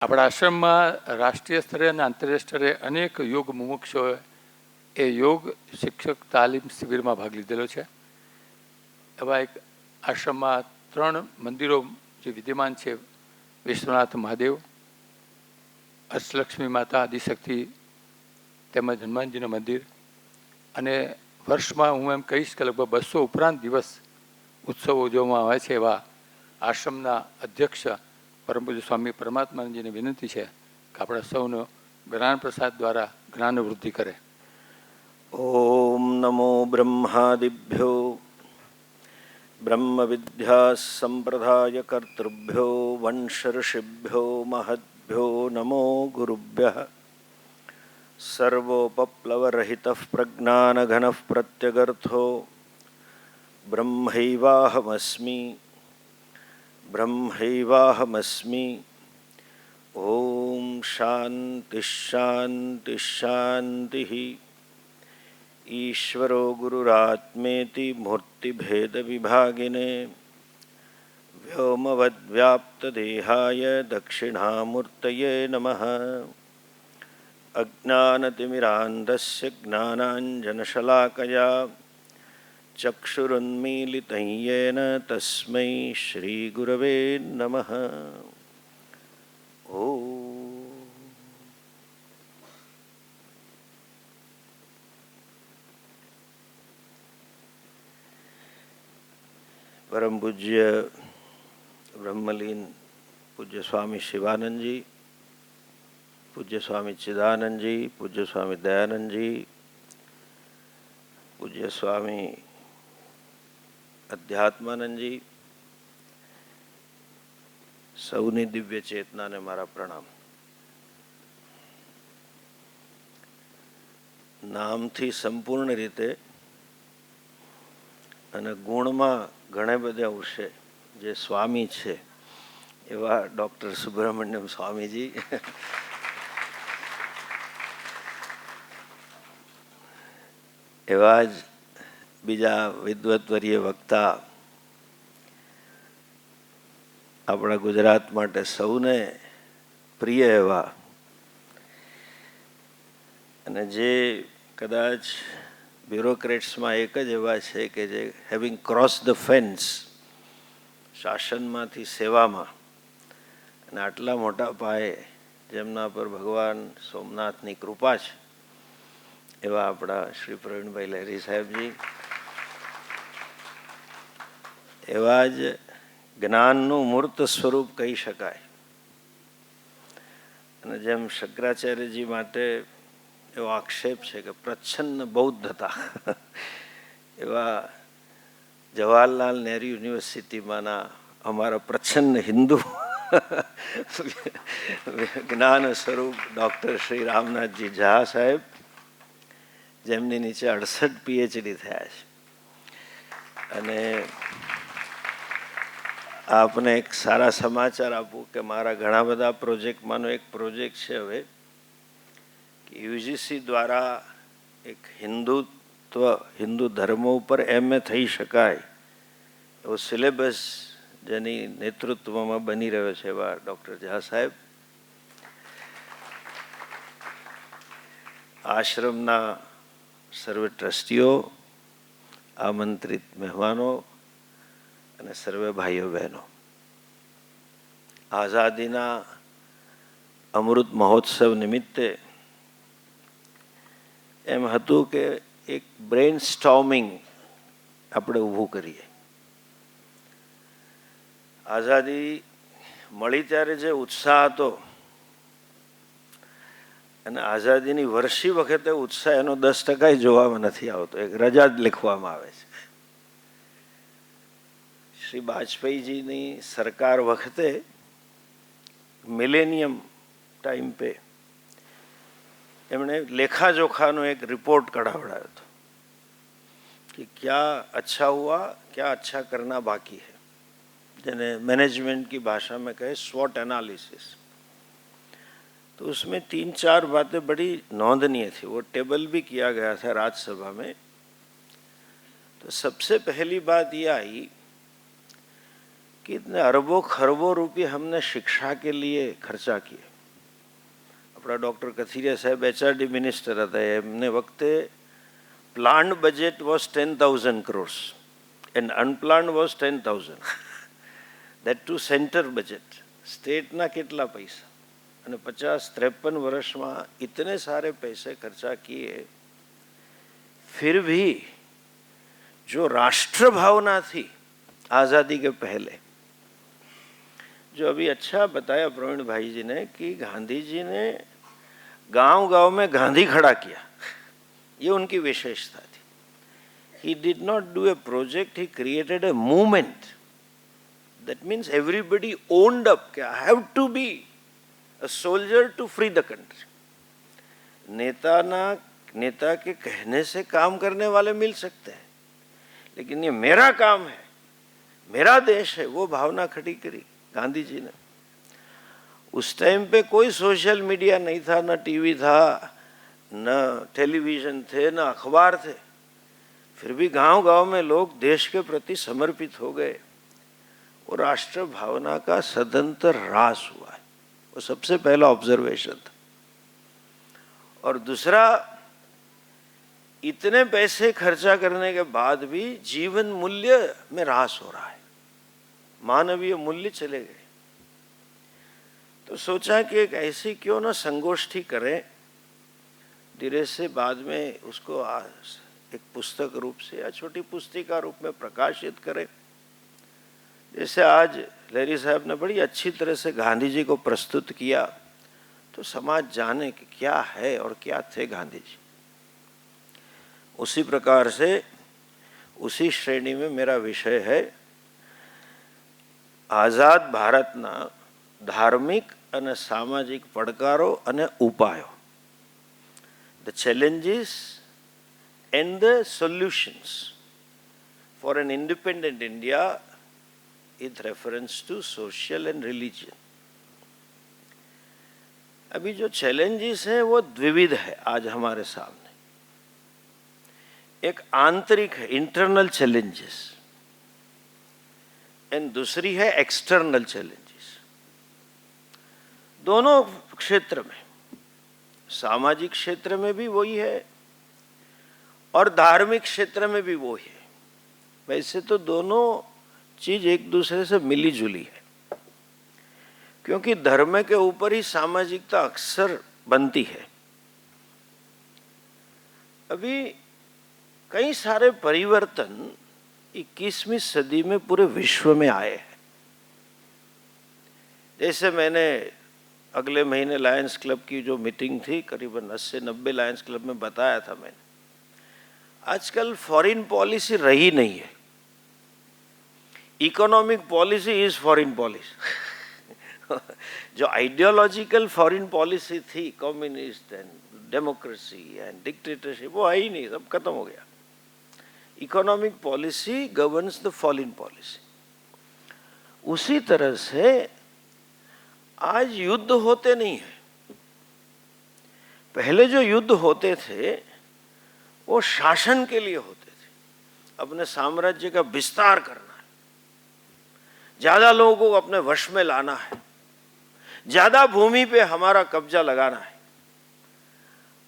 આપણા આશ્રમમાં રાષ્ટ્રીય સ્તરે અને આંતરરાષ્ટ્રીય સ્તરે અનેક યોગ મુમુક્ષોએ એ યોગ શિક્ષક તાલીમ શિબિરમાં ભાગ લીધેલો છે. એવા એક આશ્રમમાં 3 મંદિરો જે વિદ્યમાન છે, વિશ્વનાથ મહાદેવ, અષ્ટલક્ષ્મી માતા આદિશક્તિ તેમજ હનુમાનજીનું મંદિર, અને વર્ષમાં હું એમ કહીશ કે લગભગ 200 ઉપરાંત દિવસ ઉત્સવ ઉજવવામાં આવે છે. એવા આશ્રમના અધ્યક્ષ પરમ પૂજ્ય સ્વામી પરમાત્માનંદજીને વિનંતી છે કે આપણે સૌનો જ્ઞાન પ્રસાદ દ્વારા જ્ઞાન વૃદ્ધિ કરે. ઓમ નમો બ્રહ્માદિભ્યો બ્રહ્મ વિદ્યા સંપ્રદાય કર્તૃભ્યો વંશ ઋષિભ્યો મહદ્ભ્યો નમો ગુરુભ્યઃ. સર્વોપપ્લવરહિતઃ પ્રજ્ઞાનઘનઃ પ્રત્યગર્થો બ્રહ્મૈવાહમસ્મિ. ઓમ શાંતિ શાંતિ શાંતિ. ઈશ્વરો ગુરુરાત્મેતિ મૂર્તિભેદ વિભાગિને વ્યોમવદ્વ્યાપ્તદેહાય દક્ષિણામૂર્તયે નમઃ. અજ્ઞાનતિમિરાન્ધસ્ય જ્ઞાનાંજનશલાકયા ચક્ષુરુન્મીલિतं येन તસ્મૈ શ્રીગુરવે નમઃ. પરમ પૂજ્ય બ્રહ્મલીન પૂજ્ય સ્વામી શિવાનંદજી, પૂજ્ય સ્વામી ચિદાનંદજી, પૂજ્ય સ્વામી દયાનંદજી, પૂજ્ય સ્વામી અધ્યાત્માનંદજી, સૌની દિવ્ય ચેતનાને મારા પ્રણામ. નામથી સંપૂર્ણ રીતે અને ગુણમાં ઘણા બધા અંશે જે સ્વામી છે એવા ડૉક્ટર સુબ્રમણ્યમ સ્વામીજી, એવા જ બીજા વિદ્વત્વરીય વક્તા, આપણા ગુજરાત માટે સૌને પ્રિય એવા, અને જે કદાચ બ્યુરોક્રેટ્સમાં એક જ એવા છે કે જે હેવિંગ ક્રોસ ધ ફેન્સ, શાસનમાંથી સેવામાં, અને આટલા મોટા પાયે જેમના પર ભગવાન સોમનાથની કૃપા છે એવા આપણા શ્રી પ્રવીણભાઈ લહેરી સાહેબજી, એવા જ જ્ઞાનનું મૂર્ત સ્વરૂપ કહી શકાય. અને જેમ શંકરાચાર્યજી માટે એવો આક્ષેપ છે કે પ્રચ્છન્ન બૌદ્ધ હતા, એવા જવાહરલાલ નહેરુ યુનિવર્સિટીમાંના અમારા પ્રચ્છન્ન હિન્દુ જ્ઞાન સ્વરૂપ ડૉક્ટર શ્રી રામનાથજી ઝા સાહેબ, જેમની નીચે 68 PhD થયા છે. અને આપને એક સારા સમાચાર આપું કે મારા ઘણા બધા પ્રોજેક્ટમાંનો એક પ્રોજેક્ટ છે હવે કે યુજીસી દ્વારા એક હિન્દુ ધર્મ ઉપર MA થઈ શકાય એવો સિલેબસ જેની નેતૃત્વમાં બની રહ્યો છે એવા ડૉક્ટર ઝા સાહેબ, આશ્રમના સર્વે ટ્રસ્ટીઓ, આમંત્રિત મહેમાનો અને સર્વે ભાઈઓ બહેનો, આઝાદીના અમૃત મહોત્સવ નિમિત્તે એમ હતું કે એક બ્રેઇન સ્ટોર્મિંગ આપણે ઊભું કરીએ. આઝાદી મળી ત્યારે જે ઉત્સાહ હતો અને આઝાદીની વર્ષી વખતે ઉત્સાહ એનો 10% જોવામાં નથી આવતો, એક રજા જ લખવામાં આવે છે. શ્રી વાજપેયીજીની સરકાર વખતે મિલેનિયમ ટાઈમ પે એમણે લેખાજોખાનો એક રિપોર્ટ કઢાવડાયો હતો કે ક્યાં અચ્છા હુઆ, ક્યાં અચ્છા કરના બાકી है, જેને मैनेजमेंट की भाषा में कहे स्वॉट एनालिसिस. तो उसमें 3-4 बातें बड़ी नोंदनीय थी, वो टेबल भी किया गया था राज्यसभा में. तो सबसे पहली बात ये आई कि इतने अरबों खरबों रुपये हमने शिक्षा के लिए खर्चा किए, આપણા ડૉક્ટર કથિરિયા સાહેબ HRD મિનિસ્ટર હતા, એમને વખતે planned budget was 10,000 crores and unplanned was 10,000. That to centre budget. સ્ટેટના કેટલા પૈસા, અને 50-53 વર્ષમાં इतने सारे पैसे खर्चा किए, फिर भी जो राष्ट्र भावना थी आज़ादी के पहले, जो अभी अच्छा बताया प्रवीण भाई जी ने कि गांधी जी ने गांव-गांव में गांधी खड़ा किया, ये उनकी विशेषता थी. He did not do a project, he created a movement. That means everybody owned up कि I have to be a soldier to free the country. नेता के कहने से काम करने वाले मिल सकते हैं, लेकिन ये मेरा काम है, मेरा देश है, वो भावना खड़ी करी गांधी जी ने. उस टाइम पे कोई सोशल मीडिया नहीं था, न टीवी था, न टेलीविजन थे, न अखबार थे. फिर भी गांव-गांव में लोग देश के प्रति समर्पित हो गए. वो राष्ट्र भावना का सदंतर ह्रास हुआ है. वो सबसे पहला ऑब्जर्वेशन था. और दूसरा, इतने पैसे खर्चा करने के बाद भी जीवन मूल्य में ह्रास हो रहा है, मानवीय मूल्य चले गए. तो सोचा कि एक ऐसी क्यों ना संगोष्ठी करें, धीरे से बाद में उसको एक पुस्तक रूप से या छोटी पुस्तिका रूप में प्रकाशित करें. जैसे आज लहरी साहब ने बड़ी अच्छी तरह से गांधी जी को प्रस्तुत किया, तो समाज जाने कि क्या है और क्या थे गांधी जी. उसी प्रकार से उसी श्रेणी में मेरा विषय है आजाद भारतना धार्मिक અને સામાજિક પડકારો અને ઉપાયો, the challenges and the solutions for an independent India with reference to social and religion. अभी जो challenges है वो द्विविध है आज हमारे सामने. एक आंतरिक है, इंटरनल challenges, एंड दूसरी है एक्सटर्नल challenges. दोनों क्षेत्र में, सामाजिक क्षेत्र में भी वही है और धार्मिक क्षेत्र में भी वही है. वैसे तो दोनों चीज एक दूसरे से मिली जुली है, क्योंकि धर्म के ऊपर ही सामाजिकता अक्सर बनती है. अभी कई सारे परिवर्तन 21वीं सदी में पूरे विश्व में आए हैं. जैसे मैंने अगले महीने लायंस क्लब की जो मीटिंग थी, करीबन 80-90 लायंस क्लब में बताया था मैंने, आजकल फॉरेन पॉलिसी रही नहीं है. Economic policy is foreign policy. जो आइडियोलॉजिकल फॉरेन पॉलिसी थी, communist and democracy and dictatorship, वो है ही नहीं, सब खत्म हो गया. Economic policy governs the foreign policy. उसी तरह से आज युद्ध होते नहीं है. पहले जो युद्ध होते थे वो शासन के लिए होते थे, अपने साम्राज्य का विस्तार करना है, ज्यादा लोगों को अपने वश में लाना है, ज्यादा भूमि पे हमारा कब्जा लगाना है.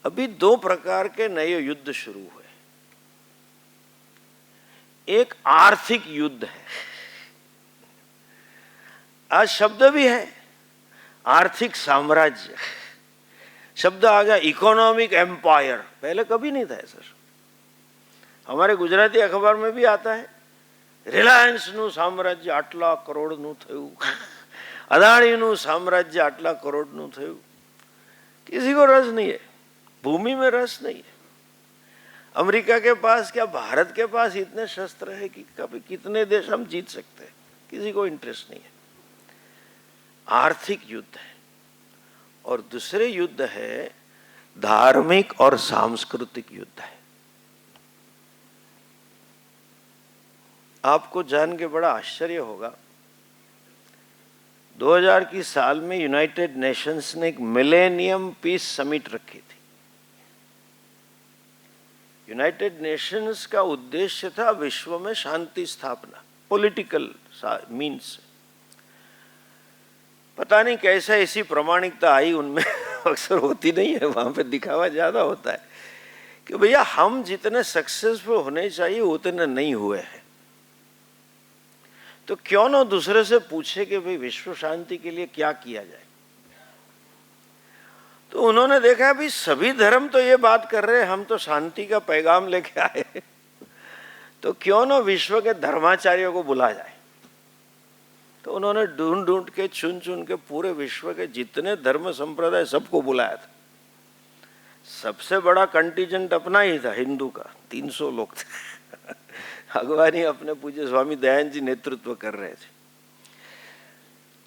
अभी दो प्रकार के नए युद्ध शुरू हुए. एक आर्थिक युद्ध है, आज शब्द भी है आर्थिक साम्राज्य, शब्द आ गया इकोनॉमिक एम्पायर. पहले कभी नहीं था ऐसा. हमारे गुजराती अखबार में भी आता है, रिलायंस નું સામ્રાજ્ય આટલા કરોડનું થયું, અદાણીનું સામ્રાજ્ય આટલા કરોડનું થયું. किसी को रस नहीं है, भूमि में रस नहीं है. अमेरिका के पास क्या भारत के पास इतने शस्त्र है कि कभी कितने देश हम जीत सकते हैं, किसी को इंटरेस्ट नहीं है. आर्थिक युद्ध है. और दूसरे युद्ध है धार्मिक और सांस्कृतिक युद्ध है. आपको जान के बड़ा आश्चर्य होगा, 2000 की साल में यूनाइटेड नेशंस ने एक मिलेनियम पीस समिट रखी थी. यूनाइटेड नेशंस का उद्देश्य था विश्व में शांति स्थापना, पॉलिटिकल मीन्स. पता नहीं कैसे ऐसी प्रामाणिकता आई उनमें अक्सर होती नहीं है, वहां पे दिखावा ज्यादा होता है कि भैया हम जितने सक्सेसफुल होने चाहिए उतने नहीं हुए हैं, तो क्यों ना दूसरे से पूछे कि भाई विश्व शांति के लिए क्या किया जाए। तो उन्होंने देखा भी सभी धर्म तो ये बात कर रहे हैं, हम तो शांति का पैगाम लेके आए, तो क्यों ना विश्व के धर्माचार्यों को बुला जाए। तो उन्होंने ढूंढ ढूंढ के चुन चुन के पूरे विश्व के जितने धर्म संप्रदाय सबको बुलाया था। सबसे बड़ा कंटीजेंट अपना ही था, हिंदू का, 300 लोग थे। अगवानी अपने पूज्य स्वामी दयानंद जी नेतृत्व कर रहे थे।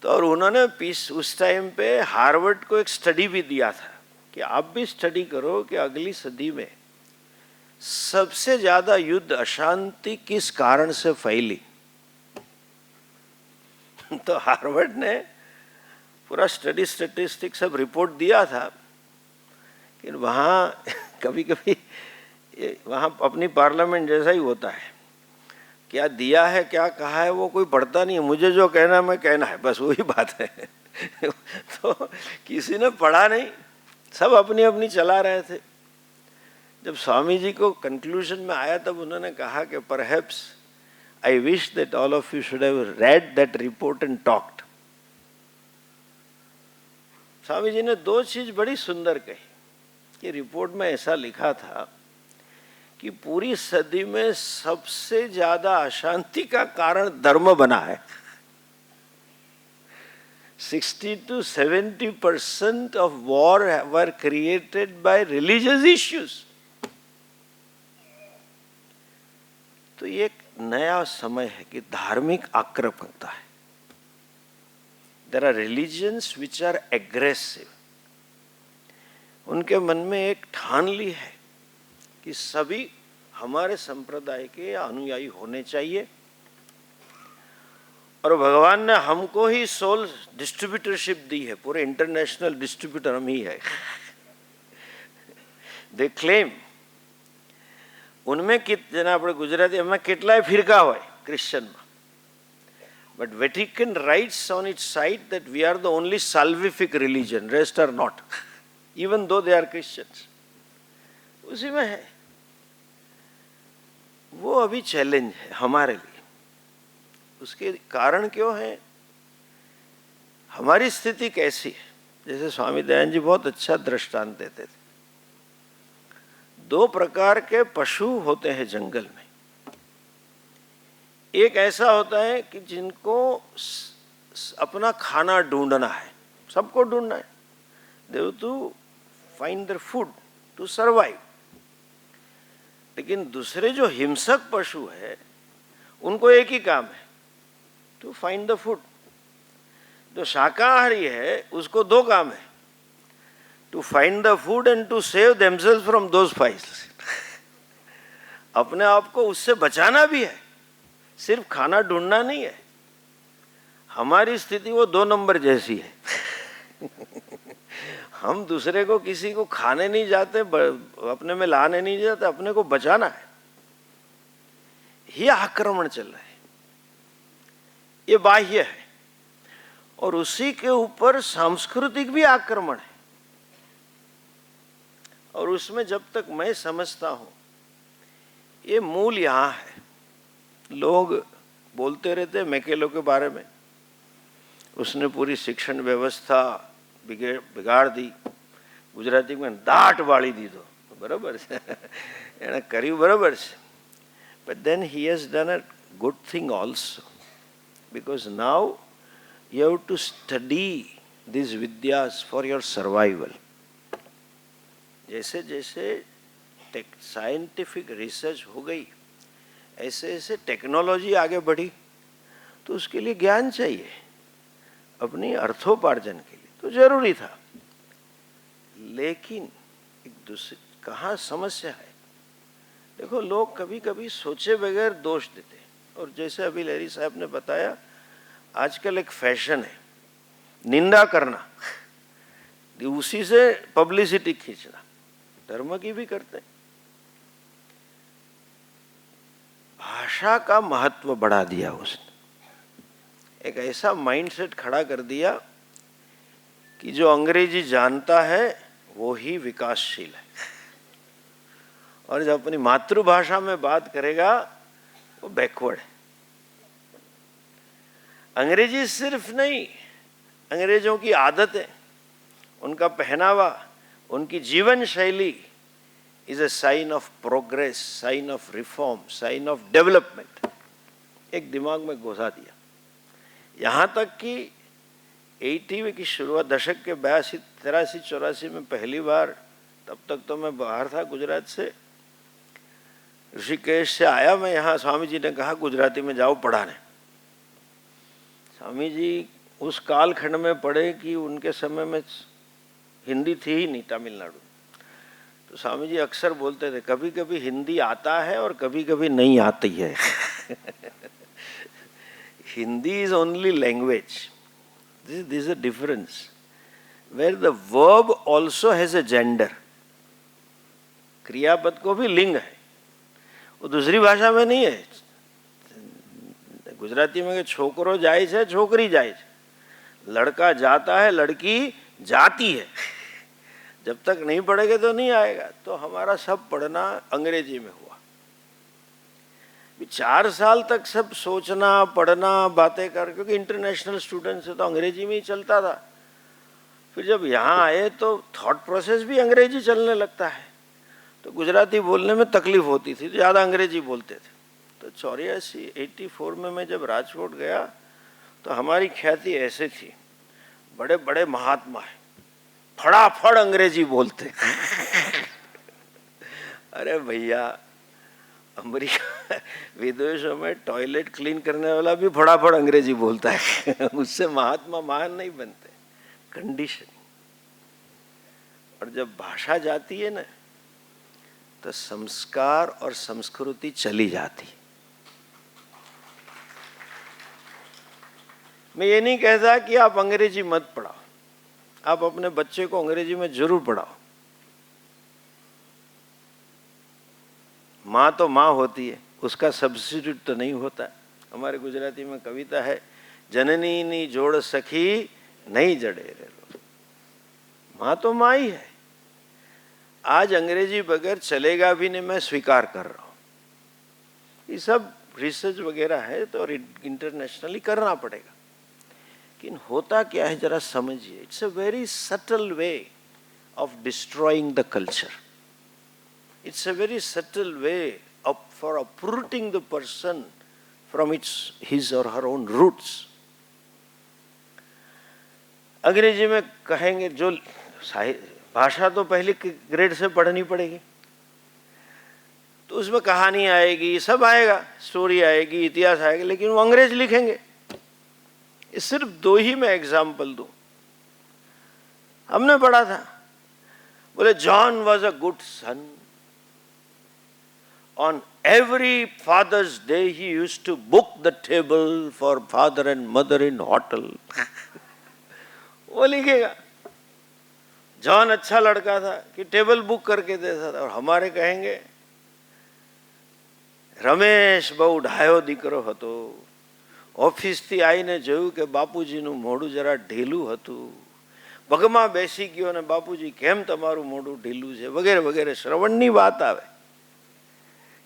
तो और उन्होंने पीस उस टाइम पे हार्वर्ड को एक स्टडी भी दिया था कि आप भी स्टडी करो कि अगली सदी में सबसे ज्यादा युद्ध अशांति किस कारण से फैली। तो हार्वर्ड ने पूरा स्टडी स्टैटिस्टिक्स सब रिपोर्ट दिया था कि वहाँ कभी कभी वहाँ अपनी पार्लियामेंट जैसा ही होता है, क्या दिया है क्या कहा है वो कोई पढ़ता नहीं है, मुझे जो कहना है मैं कहना है, बस वही बात है। तो किसी ने पढ़ा नहीं, सब अपनी अपनी चला रहे थे। जब स्वामी जी को कंक्लूजन में आया तब उन्होंने कहा कि perhaps I wish that all of you should have read that report and talked. Swami ji ने दो चीज बड़ी सुंदर कही कि रिपोर्ट में ऐसा लिखा था कि पूरी सदी में सबसे ज्यादा अशांति का कारण धर्म बना है। 60 to 70% of war were created by religious issues। तो ये एक नया समय है कि धार्मिक आक्रामकता है। There are religions which are aggressive। उनके मन में एक ठान ली है कि सभी हमारे संप्रदाय के अनुयायी होने चाहिए, और भगवान ने हमको ही सोल डिस्ट्रीब्यूटरशिप दी है, पूरे इंटरनेशनल डिस्ट्रीब्यूटर हम ही है। दे क्लेम उनमें जेना આપણે ગુજરાતી એમાં કેટલાય ફિરકા હોય ક્રિશ્ચનમાં, but Vatican writes on its site that we are the only salvific religion, rest are not, even though they are Christians। उसी में है वो अभी चैलेंज है हमारे लिए। उसके कारण क्यों है, हमारी स्थिति कैसी है। जैसे स्वामी दयानंद जी बहुत अच्छा दृष्टांत देते थे, दो प्रकार के पशु होते हैं जंगल में। एक ऐसा होता है कि जिनको अपना खाना ढूंढना है, सबको ढूंढना है, they have to find their food to survive. लेकिन दूसरे जो हिंसक पशु है उनको एक ही काम है, टू फाइंड द फूड। जो शाकाहारी है उसको दो काम है, to find the food and to save themselves from those files. अपने आप को उससे बचाना भी है, सिर्फ खाना ढूंढना नहीं है। हमारी स्थिति वो 2 नंबर जैसी है। हम दूसरे को किसी को खाने नहीं जाते, अपने में लाने नहीं जाते, अपने को बचाना है। ये आक्रमण चल रहा है, ये बाह्य है, और उसी के ऊपर सांस्कृतिक भी आक्रमण है। और उसमें जब तक मैं समझता हूं ये मूल यहां है। लोग बोलते रहते मैकेलो के बारे में, उसने पूरी शिक्षण व्यवस्था बिगाड़ दी, गुजराती में दाट वाળી દીધો, બરાબર છે, એણે કર્યું બરાબર છે, but then he has done a good thing also, because now you have to study these vidyas for your survival। जैसे जैसे साइंटिफिक रिसर्च हो गई, ऐसे ऐसे टेक्नोलॉजी आगे बढ़ी, तो उसके लिए ज्ञान चाहिए अपनी अर्थोपार्जन के लिए, तो जरूरी था। लेकिन एक दूसरी कहाँ समस्या है, देखो लोग कभी कभी सोचे बगैर दोष देते, और जैसे अभी लहरी साहब ने बताया, आजकल एक फैशन है निंदा करना, उसी से पब्लिसिटी खींचना, धर्म की भी करते हैं। भाषा का महत्व बढ़ा दिया उसने, एक ऐसा माइंडसेट खड़ा कर दिया कि जो अंग्रेजी जानता है वो ही विकासशील है, और जब अपनी मातृभाषा में बात करेगा वो बैकवर्ड है। अंग्रेजी सिर्फ नहीं, अंग्रेजों की आदतें, उनका पहनावा, उनकी जीवन शैली is a sign of progress, sign of reform, sign of development. एक दिमाग में घुसा दिया। यहाँ तक कि 80 की शुरुआत, दशक के 82, 83, 84 में पहली बार, तब तक तो मैं बाहर था गुजरात से, ऋषिकेश से आया मैं यहाँ, स्वामी जी ने कहा गुजराती में जाओ पढ़ाने। स्वामी जी उस कालखंड में पढ़े कि उनके समय में हिंदी थी ही नहीं तमिलनाडु। तो स्वामी जी अक्सर बोलते थे कभी कभी हिंदी आता है और कभी कभी नहीं आती है। Hindi is only language, this is a difference where the verb also has a gender. क्रियापद को भी लिंग है, वो दूसरी भाषा में नहीं है। गुजराती में छोकरो जाए छे, छोकरी जाए छे, लड़का जाता है, लड़की जाती है। जब तक नहीं पढ़ेंगे तो नहीं आएगा। तो हमारा सब पढ़ना अंग्रेजी में हुआ। 4 साल तक सब सोचना, पढ़ना, बातें कर, क्योंकि इंटरनेशनल स्टूडेंट से तो अंग्रेजी में ही चलता था। फिर जब यहाँ आए तो थॉट प्रोसेस भी अंग्रेजी चलने लगता है, तो गुजराती बोलने में तकलीफ होती थी, तो ज़्यादा अंग्रेजी बोलते थे। तो 84, 84 में मैं जब राजकोट गया तो हमारी ख्याति ऐसे थी, बड़े बड़े महात्मा है, फटाफट अंग्रेजी बोलते। अरे भैया, अमेरिका विदेशों में टॉयलेट क्लीन करने वाला भी फटाफट अंग्रेजी बोलता है। उससे महात्मा महान नहीं बनते, कंडीशन। और जब भाषा जाती है ना, तो संस्कार और संस्कृति चली जाती। मैं ये नहीं कहता कि आप अंग्रेजी मत पढ़ाओ, आप अपने बच्चे को अंग्रेजी में जरूर पढ़ाओ। माँ तो माँ होती है, उसका सब्स्टिट्यूट तो नहीं होता। हमारे गुजराती में कविता है, जननी नी जोड़ सखी नहीं जड़े रे लो। माँ तो माँ ही है। आज अंग्रेजी बगैर चलेगा भी नहीं, मैं स्वीकार कर रहा हूँ। ये सब रिसर्च वगैरह है तो इंटरनेशनली करना पड़ेगा। लेकिन होता क्या है जरा समझिए। It's a very subtle way of destroying the culture. It's a very subtle way for uprooting the person from his or her own roots. अंग्रेजी में कहेंगे, जो भाषा तो पहले ग्रेड से पढ़नी पड़ेगी, तो उसमें कहानी आएगी, सब आएगा, स्टोरी आएगी, इतिहास आएगा, लेकिन वो अंग्रेज लिखेंगे। सिर्फ 2 ही मैं एग्जाम्पल दूं। हमने पढ़ा था, बोले John was a good son, on every Father's Day he used to book the table for father and mother in hotel. वो लिखेगा जॉन अच्छा लड़का था कि टेबल बुक करके देता था। और हमारे कहेंगे रमेश बहु ढायो दीकरो हतो, ઓફિસથી આવીને જોયું કે બાપુજીનું મોઢું જરા ઢીલું હતું, પગમાં બેસી ગયો અને બાપુજી કેમ તમારું મોઢું ઢીલું છે, વગેરે વગેરે શ્રવણની વાત આવે.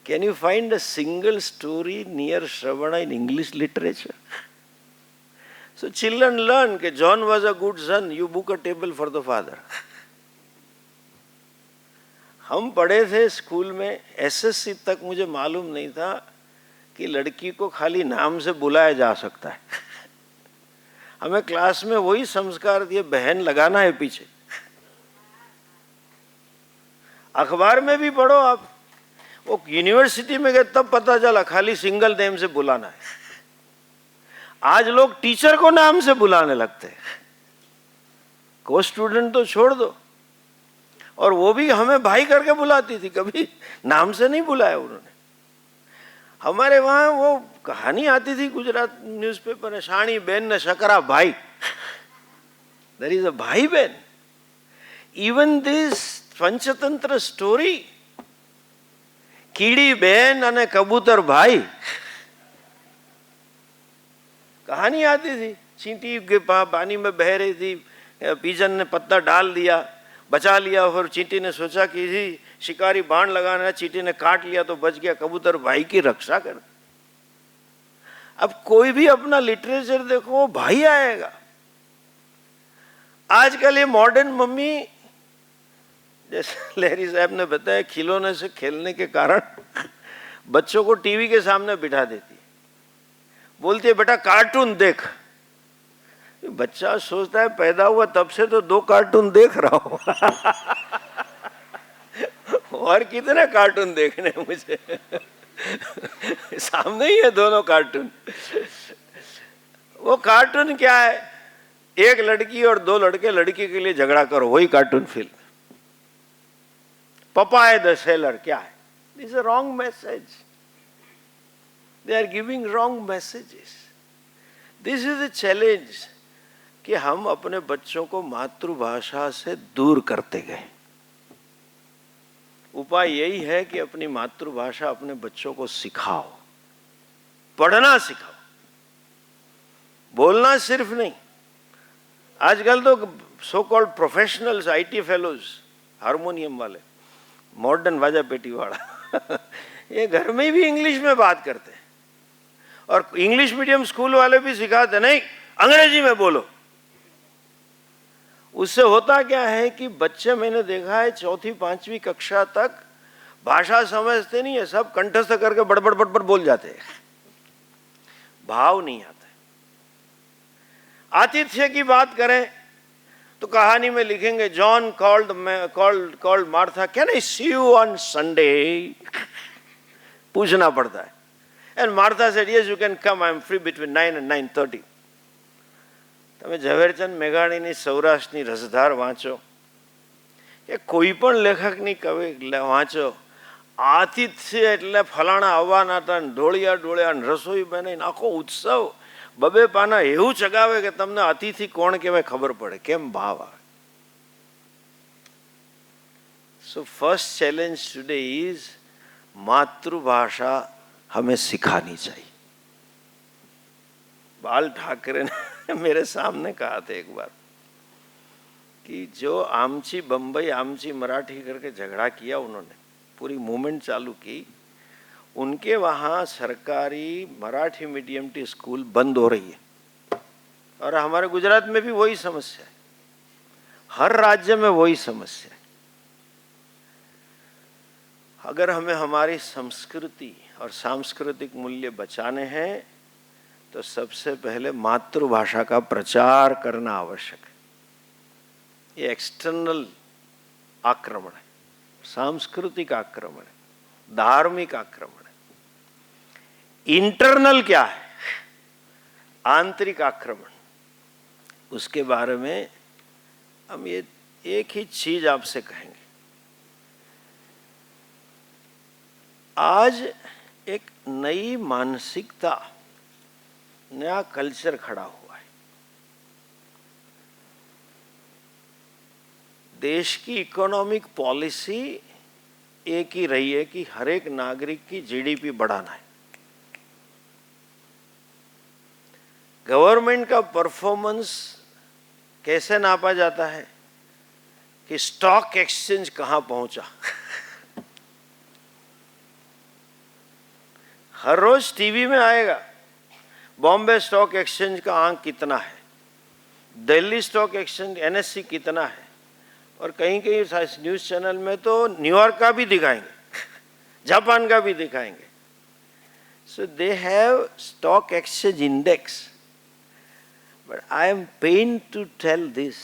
Can you find a single story near Shravan in English literature? So children learn कि John was a good son, you book a table for the father. हम पढ़े थे स्कूल में, एसएससी तक मुझे मालूम नहीं था कि लड़की को खाली नाम से बुलाया जा सकता है. हमें क्लास में वही संस्कार दिए, बहन लगाना है पीछे. अखबार में भी पढ़ो आप, वो यूनिवर्सिटी में गए तब पता चला खाली सिंगल नेम से बुलाना है. आज लोग टीचर को नाम से बुलाने लगते हैं. को स्टूडेंट तो छोड़ दो, और वो भी हमें भाई करके बुलाती थी, कभी नाम से नहीं बुलाया उन्होंने. हमारे वहां वो कहानी आती थी गुजरात न्यूज़पेपर में, शाणी बेन ने शकरा भाई. देयर इज अ भाई बहन. इवन दिस पंचतंत्र स्टोरी, कीड़ी बहन अने कबूतर भाई, कहानी आती थी. चींटी के पानी में बह रही थी, पिजन ने पत्ता डाल दिया, बचा लिया, और चींटी ने सोचा कि जी शिकारी बाण लगाना है, चींटी ने काट लिया तो बच गया, कबूतर भाई की रक्षा कर। अब कोई भी अपना लिटरेचर देखो, वो भाई आएगा। आजकल ये मॉडर्न मम्मी, जैसे लहरी साहब ने बताया, खिलौने से खेलने के कारण बच्चों को टीवी के सामने बिठा देती है, बोलती है बेटा कार्टून देख। बच्चा सोचता है पैदा हुआ तब से तो 2 कार्टून देख रहा हूं और कितने कार्टून देखने मुझे सामने ही है दोनों कार्टून। वो कार्टून क्या है, एक लड़की और 2 लड़के लड़की के लिए झगड़ा करो, वही cartoon film. Popeye the sailor क्या है? This a wrong message, they are giving wrong messages. This is the challenge कि हम अपने बच्चों को मातृभाषा से दूर करते गए। उपाय यही है कि अपनी मातृभाषा अपने बच्चों को सिखाओ, पढ़ना सिखाओ, बोलना सिर्फ नहीं। आजकल तो so called professionals, IT fellows, harmonium वाले, मॉडर्न बाजा पेटी वाला ये घर में भी इंग्लिश में बात करते हैं, और इंग्लिश मीडियम स्कूल वाले भी सिखाते नहीं अंग्रेजी में बोलो। उससे होता क्या है कि बच्चे, मैंने देखा है 4वीं 5वीं कक्षा तक भाषा समझते नहीं है, सब कंठस्थ करके बड़बड़ बड़बड़ बोल जाते हैं, भाव नहीं आता। आतिथ्य की बात करें तो कहानी में लिखेंगे John called Martha, can I see you on Sunday? पूछना पड़ता है। And Martha said yes you can come, I am free between 9 and 9:30। તમે ઝવેરચંદ મેઘાણીની સૌરાષ્ટ્રની રસધાર વાંચો કે કોઈ પણ લેખકની કવિ વાંચો, આતિથ્ય એટલે ફલાણા આવવાના હતા, ઢોળિયા ઢોળ્યા, રસોઈ બનાવીને આખો ઉત્સવ 2 પાના એવું ચગાવે કે તમને અતિથિ કોણ કહેવાય ખબર પડે, કેમ ભાવ આવે. So first challenge today is मातृभाषा हमें सिखानी चाहिए. बाल ठाकरे ने मेरे सामने कहा था एक बार कि जो आमची बम्बई आमची मराठी करके झगड़ा किया उन्होंने, पूरी मूवमेंट चालू की, उनके वहाँ सरकारी मराठी मीडियम की स्कूल बंद हो रही है. और हमारे गुजरात में भी वही समस्या है, हर राज्य में वही समस्या है. अगर हमें हमारी संस्कृति और सांस्कृतिक मूल्य बचाने हैं तो सबसे पहले मातृभाषा का प्रचार करना आवश्यक है. ये एक्सटर्नल आक्रमण है, सांस्कृतिक आक्रमण है, धार्मिक आक्रमण है. इंटरनल क्या है, आंतरिक आक्रमण, उसके बारे में हम ये एक ही चीज आपसे कहेंगे. आज एक नई मानसिकता, नया कल्चर खड़ा हुआ है. देश की इकोनॉमिक पॉलिसी एक ही रही है कि हर एक नागरिक की जीडीपी बढ़ाना है. गवर्नमेंट का परफॉर्मेंस कैसे नापा जाता है कि स्टॉक एक्सचेंज कहां पहुंचा. हर रोज टीवी में आएगा बॉम्बे स्टॉक एक्सचेंज का आंक कितना है, दिल्ली स्टॉक एक्सचेंज एनएससी कितना है, और कहीं कहीं न्यूज चैनल में तो न्यूयॉर्क का भी दिखाएंगे, जापान का भी दिखाएंगे. So they have stock exchange index. But I am pain to tell this,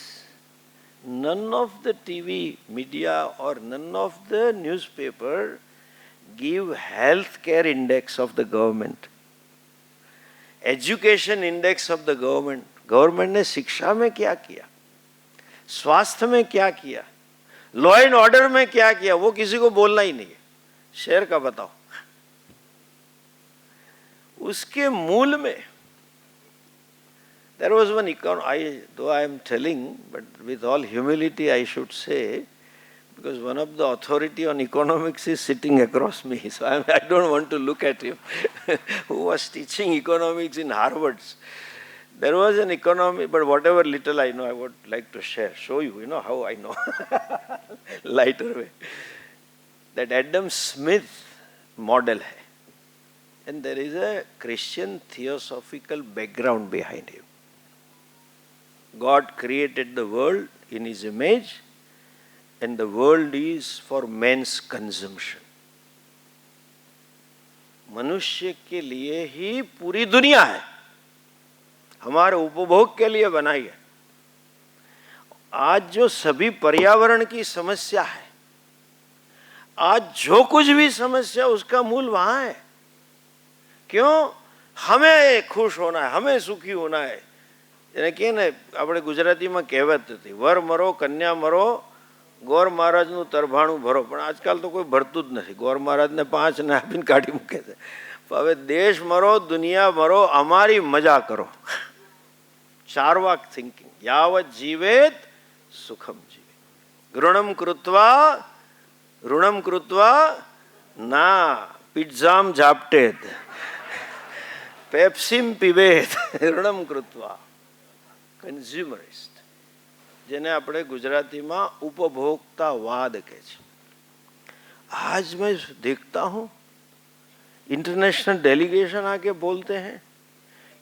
none of the TV media or none of the newspaper give health care index of the government, education index of the government. Government ने शिक्षा में क्या किया, स्वास्थ्य में क्या किया, law and order में क्या किया, वो किसी को बोलना ही नहीं है. शेयर का बताओ. उसके मूल में there was one though I am telling, but with all humility I should say, because one of the authority on economics is sitting across me, so I don't want to look at him, who was teaching economics in Harvard. There was an economy, but whatever little I know, I would like to share, show you, how I know. Lighter way. That Adam Smith model hai. And there is a Christian theosophical background behind him. God created the world in His image, and the world is for man's consumption. मनुष्य के लिए ही पूरी दुनिया है, हमारे उपभोग के लिए बनाई है. आज जो सभी पर्यावरण की समस्या है, आज जो कुछ भी समस्या, उसका मूल वहां है. क्यों? हमें खुश होना है, हमें सुखी होना है. એને કહે ને, આપણે ગુજરાતીમાં કહેવત હતી, વર મરો કન્યા મરો ગોર મહારાજનું તરભાણું ભરો. પણ આજકાલ તો કોઈ ભરતું જ નથી. ગોર મહારાજને 5 ને આપીને કાઢી મૂકે છે. હવે દેશ મરો, દુનિયા મરો, અમારી મજા કરો. ચાર્વાક થિંકિંગ. યાવત જીવેત સુખમ જીવેત. ઋણમ કૃત્વા ના પિઝ્ઝામ ઝાપટેત પેપ્સીમ પીવેત. ઋણમ કૃત્વા. કન્ઝ્યુમરિસ્ટ, જેને આપણે ગુજરાતીમાં ઉપભોક્તાવાદ કહે છે. आज मैं देखता हूँ इंटरनेशनल डेलीगेशन आके बोलते हैं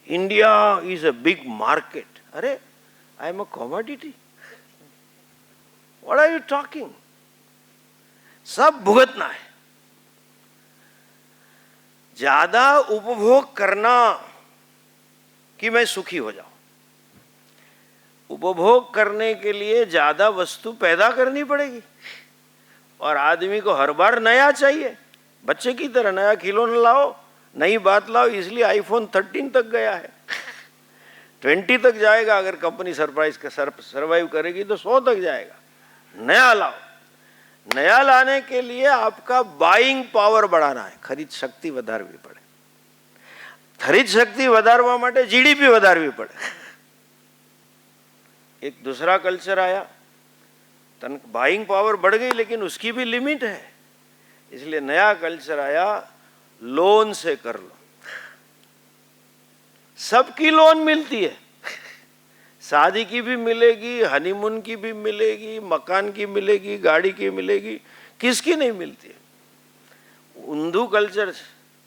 India is a big market. अरे I am a commodity. What are you talking? सब भुगतना है. ज्यादा उपभोग करना कि मैं सुखी हो जाऊं. उपभोग करने के लिए ज्यादा वस्तु पैदा करनी पड़ेगी, और आदमी को हर बार नया चाहिए. बच्चे की तरह नया खिलौना लाओ, नई बात लाओ. इसलिए आईफोन 13 तक गया है, 20 तक जाएगा. अगर कंपनी सरवाइव करेगी तो 100 तक जाएगा. नया लाओ. नया लाने के लिए आपका बाइंग पावर बढ़ाना है, खरीद शक्ति વધારવી પડે. खरीद शक्ति વધારવા માટે जीडीपी વધારવી પડે. एक दूसरा कल्चर आया, बाइंग पावर बढ़ गई, लेकिन उसकी भी लिमिट है. इसलिए नया कल्चर आया, लोन से कर लो. सबकी लोन मिलती है. शादी की भी मिलेगी, हनीमून की भी मिलेगी, मकान की मिलेगी, गाड़ी की मिलेगी. किसकी नहीं मिलती है? ઊંધું કલ્ચર છે.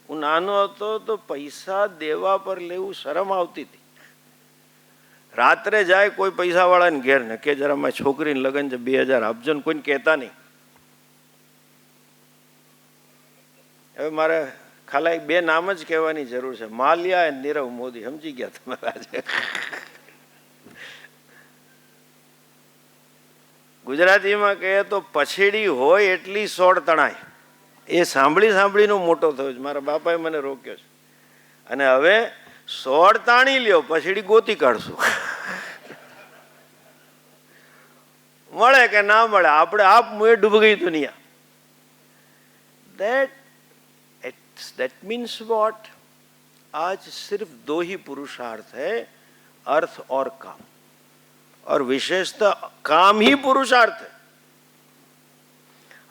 હું નાનો હતો તો પૈસા દેવા પર લેવું શરમ આવતી હતી. રાત્રે જાય કોઈ પૈસાવાળાને ઘેર ને કે જરા મારી છોકરીને લગ્ન છે, 2000 આપજો ને. કોઈને કહેતા નહીં. હવે મારે ખાલી 2 નામ જ કહેવાની જરૂર છે, માલ્યા અને નીરવ મોદી. સમજી ગયા તમે આજે? ગુજરાતીમાં કહે તો પછેડી હોય એટલી સોળ તણાય. એ સાંભળીને મોટો થયો છે. મારા બાપાએ મને રોક્યો છે. અને હવે 16 તાણી લ્યો, પછેડી ગોતી કાઢશું. મળે કે ના મળે, આપણે આપ મુએ ડૂબ ગઈ દુનિયા. that means what? आज सिर्फ 2 ही पुरुषार्थ है, अर्थ और काम. और विशेषतः काम ही पुरुषार्थ है.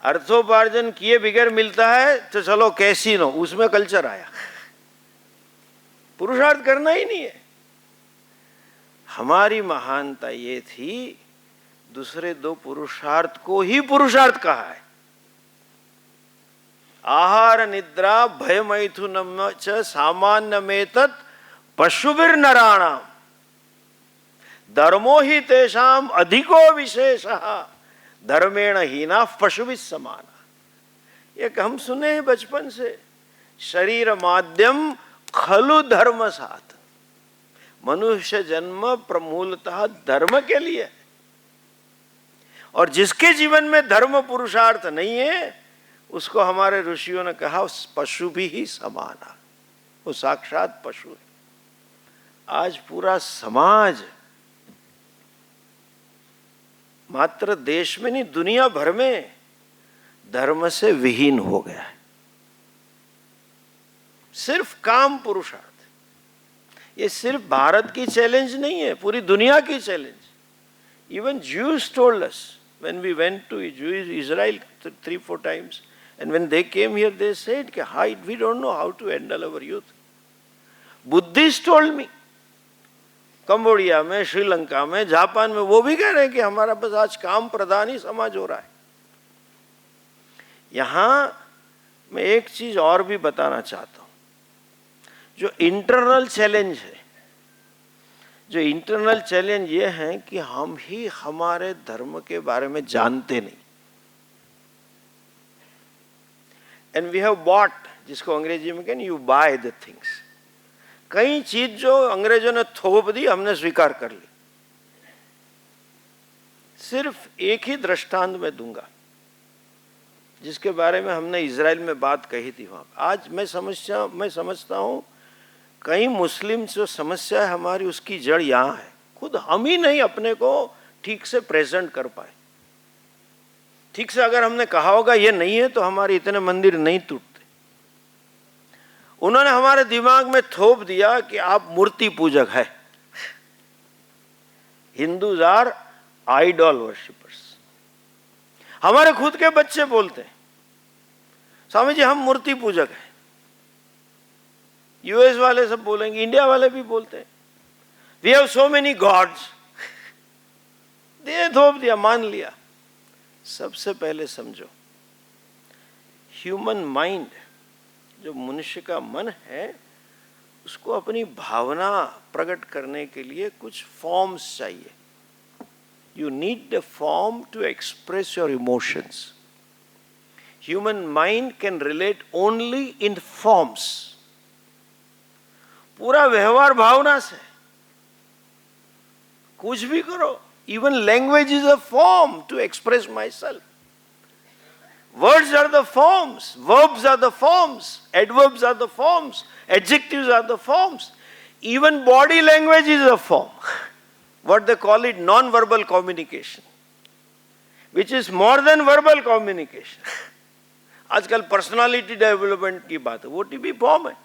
अर्थोपार्जन किए बगैर मिलता है तो चलो कैसीनो, उसमें कल्चर आया. पुरुषार्थ करना ही नहीं है. हमारी महानता ये थी, दूसरे 2 पुरुषार्थ को ही पुरुषार्थ कहा है. आहार निद्रा भय मैथुनम च सामान्यमेतत् पशुभिर्नराणाम धर्मो ही तेषाम अधिको विशेषः धर्मेण हीना पशुभिः समाना. एक हम सुने हैं बचपन से, शरीर माध्यम खलु धर्म साथ. मनुष्य जन्म प्रमूलतः धर्म के लिए, और जिसके जीवन में धर्म पुरुषार्थ नहीं है उसको हमारे ऋषियों ने कहा पशु भी ही समाना. वो साक्षात पशु है. आज पूरा समाज मात्र देश में नहीं, दुनिया भर में धर्म से विहीन हो गया है. सिर्फ काम पुरुषार्थ. ये सिर्फ भारत की चैलेंज नहीं है, पूरी दुनिया की challenge. Even Jews told us when we went to Israel 3-4 times, and when they came here they said we don't know how to handle our youth. Buddhists told me Cambodia में, श्रीलंका में, Japan में, वो भी कह रहे हैं कि हमारा बस आज काम प्रधान ही समाज हो रहा है। यहां मैं एक चीज और भी बताना चाहता हूं, जो इंटरनल चैलेंज है, जो इंटरनल चैलेंज ये है कि हम ही हमारे धर्म के बारे में जानते नहीं। एंड वी हैव बॉट, जिसको अंग्रेजी में कहते, यू बाय द थिंग्स। कई चीज जो अंग्रेजों ने थोप दी, हमने स्वीकार कर ली। सिर्फ एक ही दृष्टांत मैं दूंगा, जिसके बारे में हमने इजराइल में बात कही थी वहां। आज मैं समझता हूं कई मुस्लिम जो समस्या है हमारी, उसकी जड़ यहां है। खुद हम ही नहीं अपने को ठीक से प्रेजेंट कर पाए। ठीक से अगर हमने कहा होगा ये नहीं है, तो हमारे इतने मंदिर नहीं टूटते। उन्होंने हमारे दिमाग में थोप दिया कि आप मूर्ति पूजक है। Hindus are idol worshippers. हमारे खुद के बच्चे बोलते हैं, स्वामी जी हम मूर्ति पूजक हैं। यूएस वाले सब बोलेंगे, इंडिया वाले भी बोलते हैं, we have so many gods. दे थोप दिया, मान लिया। सबसे पहले समझो, ह्यूमन माइंड, जो मनुष्य का मन है, उसको अपनी भावना प्रकट करने के लिए कुछ फॉर्म्स चाहिए। You need a form to express your emotions. Human mind can relate only in forms. पूरा व्यवहार भावना से। कुछ भी करो, even language is a form to express myself. Words are the forms, verbs are the forms, adverbs are the forms, adjectives are the forms. Even body language is a form. What they call it, non-verbal communication, which is more than verbal communication. आजकल personality development की बात है, वो भी form है।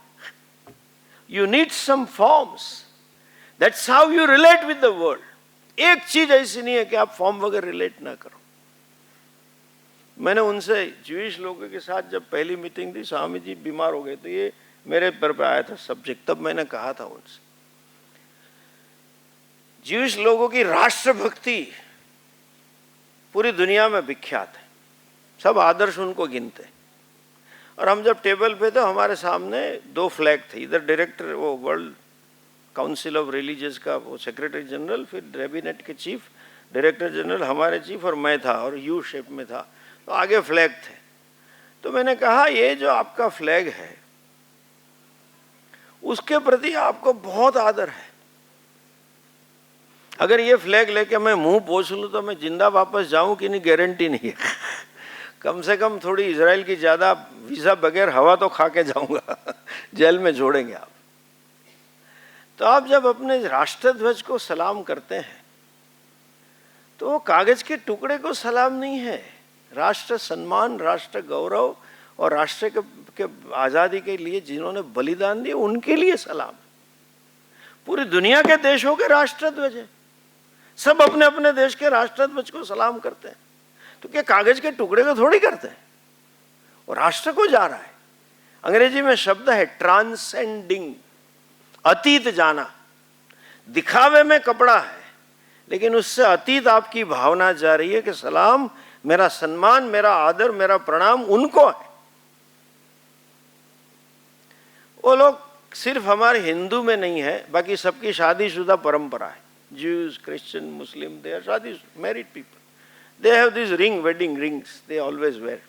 You need some forms. That's how you relate with the world. एक चीज ऐसी नहीं है कि आप फॉर्म वगैरह रिलेट ना करो। मैंने उनसे, ज्यूइश लोगों के साथ जब पहली मीटिंग थी, स्वामी जी बीमार हो गए, तो ये मेरे पर आया था सब्जेक्ट। तब मैंने कहा था उनसे, ज्यूइश लोगों की राष्ट्रभक्ति पूरी दुनिया में विख्यात है, सब आदर्श उनको गिनते हैं। और हम जब टेबल पे थे, हमारे सामने 2 फ्लैग थे। इधर डायरेक्टर, वो वर्ल्ड काउंसिल ऑफ रिलीजियस का वो सेक्रेटरी जनरल, फिर कैबिनेट के चीफ, डायरेक्टर जनरल, हमारे चीफ, और मैं था, और यू शेप में था। तो आगे फ्लैग थे। तो मैंने कहा, ये जो आपका फ्लैग है, उसके प्रति आपको बहुत आदर है। अगर ये फ्लैग लेके मैं मुंह पोंछ लूं तो मैं जिंदा वापस जाऊं कि नहीं, गारंटी नहीं है। कम से कम थोड़ी इजराइल की ज्यादा वीजा बगैर हवा तो खा के जाऊंगा। जेल में जोड़ेंगे आप। तो आप जब अपने राष्ट्रध्वज को सलाम करते हैं, तो वो कागज के टुकड़े को सलाम नहीं है। राष्ट्र सम्मान, राष्ट्र गौरव और राष्ट्र के आजादी के लिए जिन्होंने बलिदान दिया, उनके लिए सलाम। पूरी दुनिया के देशों के राष्ट्रध्वज है, सब अपने अपने देश के राष्ट्रध्वज को सलाम करते हैं। तो क्या कागज के टुकड़े को थोड़ी करते हैं, वो राष्ट्र को जा रहा है। अंग्रेजी में शब्द है ट्रांसेंडिंग, अतीत जाना। दिखावे में कपड़ा है, लेकिन उससे अतीत आपकी भावना जा रही है कि सलाम, मेरा सम्मान, मेरा आदर, मेरा प्रणाम उनको है। वो लोग सिर्फ हमारे हिंदू में नहीं है, बाकी सबकी शादीशुदा परंपरा है। Jews, Christian, Muslim, they are shadi married people. They have these wedding rings, they always wear.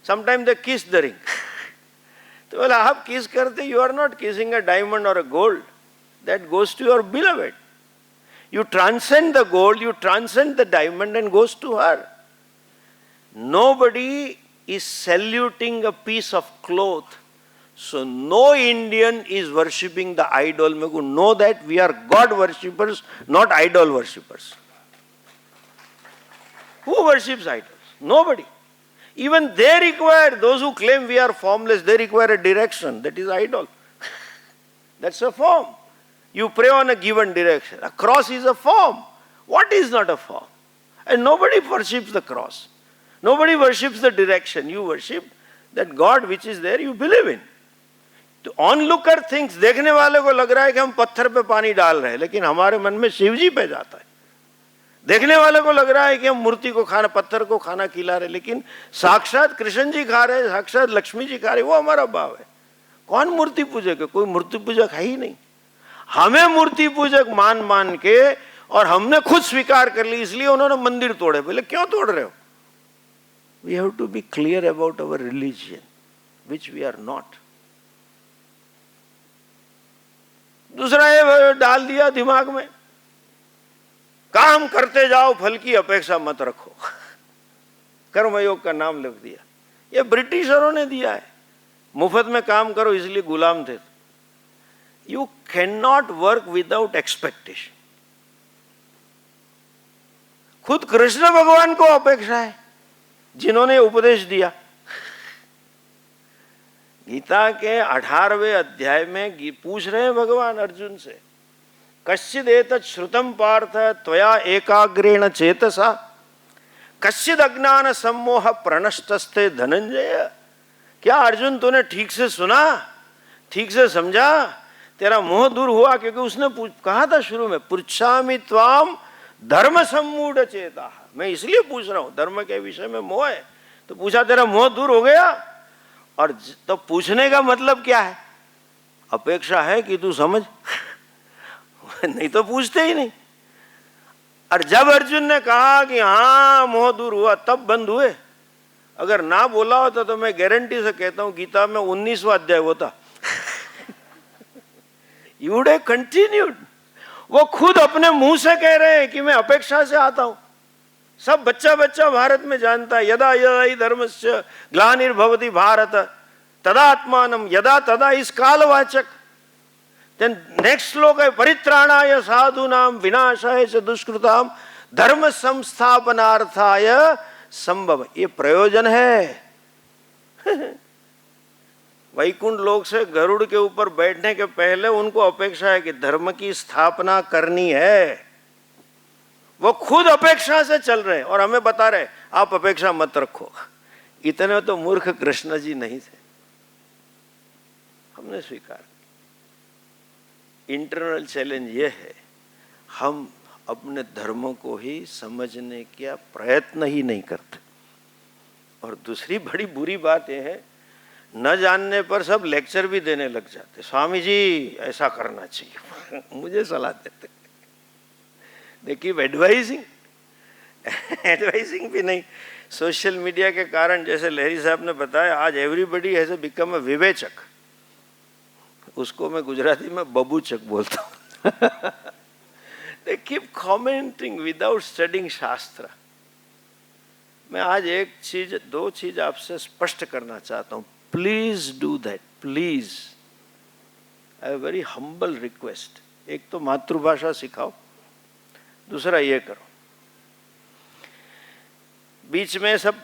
Sometimes they kiss the ring. तो बोला, आप किस करते, you are not kissing a diamond or a gold. That goes to your beloved. You transcend the gold, you transcend the diamond and goes to her. Nobody is saluting a piece of cloth. So no Indian is worshipping the idol. मेरे को know that we are God worshippers, not idol worshippers. Who worships idols? Nobody. Even they require, those who claim we are formless, they require a direction. That is idol. That's a form. You pray on a given direction. A cross is a form. What is not a form? And nobody worships the cross. Nobody worships the direction. You worship that God which is there, you believe in. तो on looker things, देखने वाले को लग रहा है कि हम पत्थर पे पानी डाल रहे हैं, लेकिन हमारे मन में शिव जी पे जाता है। देखने वाले को लग रहा है कि हम मूर्ति को खाना, पत्थर को खाना खिला रहे, लेकिन साक्षात कृष्ण जी खा रहे, साक्षात लक्ष्मी जी खा रहे, वो हमारा भाव है। कौन मूर्ति पूजक है? कोई मूर्ति पूजक है ही नहीं। हमें मूर्ति पूजक मान मान के, और हमने खुद स्वीकार कर ली, इसलिए उन्होंने मंदिर तोड़े। बोले क्यों तोड़ रहे हो? We have to be clear about our religion, which we are not. दूसरा ये डाल दिया दिमाग में, काम करते जाओ, फल की अपेक्षा मत रखो। कर्मयोग का नाम लिख दिया। ये ब्रिटिशरों ने दिया है, मुफ्त में काम करो इसलिए गुलाम थे। You can not work without expectation. खुद कृष्ण भगवान को अपेक्षा है, जिन्होंने उपदेश दिया। गीता के 18वें अध्याय में पूछ रहे हैं भगवान अर्जुन से, कश्चिद एतत् श्रुतम पार्थ त्वया एकाग्रेण चेतसा कश्चिद अज्ञान सम्मोह प्रणष्टस्ते धनंजय। क्या अर्जुन तूने ठीक से सुना, ठीक से समझा, तेरा मोह दूर हुआ? क्योंकि उसने कहा था शुरू में, पृच्छामि त्वाम धर्म सम्मूढ़ चेता। मैं इसलिए पूछ रहा हूं, धर्म के विषय में मोह है, तो पूछा तेरा मोह दूर हो गया? और तो पूछने का मतलब क्या है? अपेक्षा है कि तू समझ। नहीं तो पूछते ही नहीं। और जब अर्जुन ने कहा कि हाँ मोह दूर हुआ, तब बंद हुए। अगर ना बोला होता तो मैं गारंटी से कहता हूं गीता में 19वां अध्याय होता। You would have continued. वो खुद अपने मुंह से कह रहे हैं कि मैं अपेक्षा से आता हूं। सब बच्चा बच्चा भारत में जानता है, यदा यदा ही धर्मस्य ग्लानिर्भवति भारत तदात्मानम यदा तदा, इस कालवाचक। देन नेक्स्ट श्लोक है, परित्राणाय साधूनाम विनाशाय च दुष्कृताम धर्म संस्थापनार्थाय संभव। ये प्रयोजन है। वैकुंठ लोक से गरुड़ के ऊपर बैठने के पहले उनको अपेक्षा है कि धर्म की स्थापना करनी है। वो खुद अपेक्षा से चल रहे हैं और हमें बता रहे आप अपेक्षा मत रखो। इतने तो मूर्ख कृष्ण जी नहीं थे, हमने स्वीकार। इंटरनल चैलेंज ये है, हम अपने धर्म को ही समझने का प्रयत्न ही नहीं करते। और दूसरी बड़ी बुरी बात यह है, न जानने पर सब लेक्चर भी देने लग जाते। स्वामी जी ऐसा करना चाहिए, मुझे सलाह देते। देखिए एडवाइजिंग एडवाइजिंग भी नहीं। सोशल मीडिया के कारण, जैसे लहरी साहब ने बताया, आज एवरीबडी हैज बिकम अ विवेचक। उसको मैं गुजराती में बबूचक बोलता हूँ। They keep commenting without studying शास्त्र। मैं आज एक चीज, दो चीज आपसे स्पष्ट करना चाहता हूँ। Please do that, please. I very humble request. एक तो मातृभाषा सिखाओ, दूसरा ये करो। बीच में सब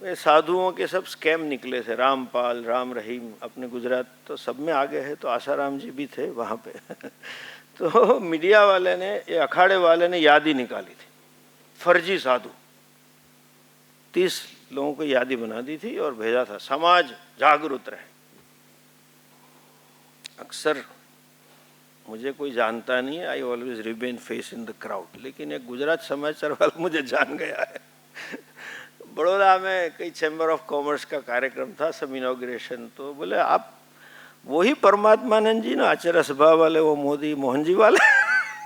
साधुओं के सब स्कैम निकले थे, रामपाल, राम रहीम, अपने गुजरात तो सब में आगे है, तो आसाराम जी भी थे वहाँ पे। तो मीडिया वाले ने, ये अखाड़े वाले ने यादी निकाली थी, फर्जी साधु 30 लोगों को यादी बना दी थी और भेजा था, समाज जागरूक रहे। अक्सर मुझे कोई जानता नहीं है, I always remain face in the crowd, लेकिन एक गुजरात समाचार वाला मुझे जान गया है। बड़ौदा में कई चैम्बर ऑफ कॉमर्स का कार्यक्रम था, सब इनॉग्रेशन, तो बोले आप वही परमात्मानंद जी ना, आचार्य सभा वाले, वो मोदी मोहन जी वाले।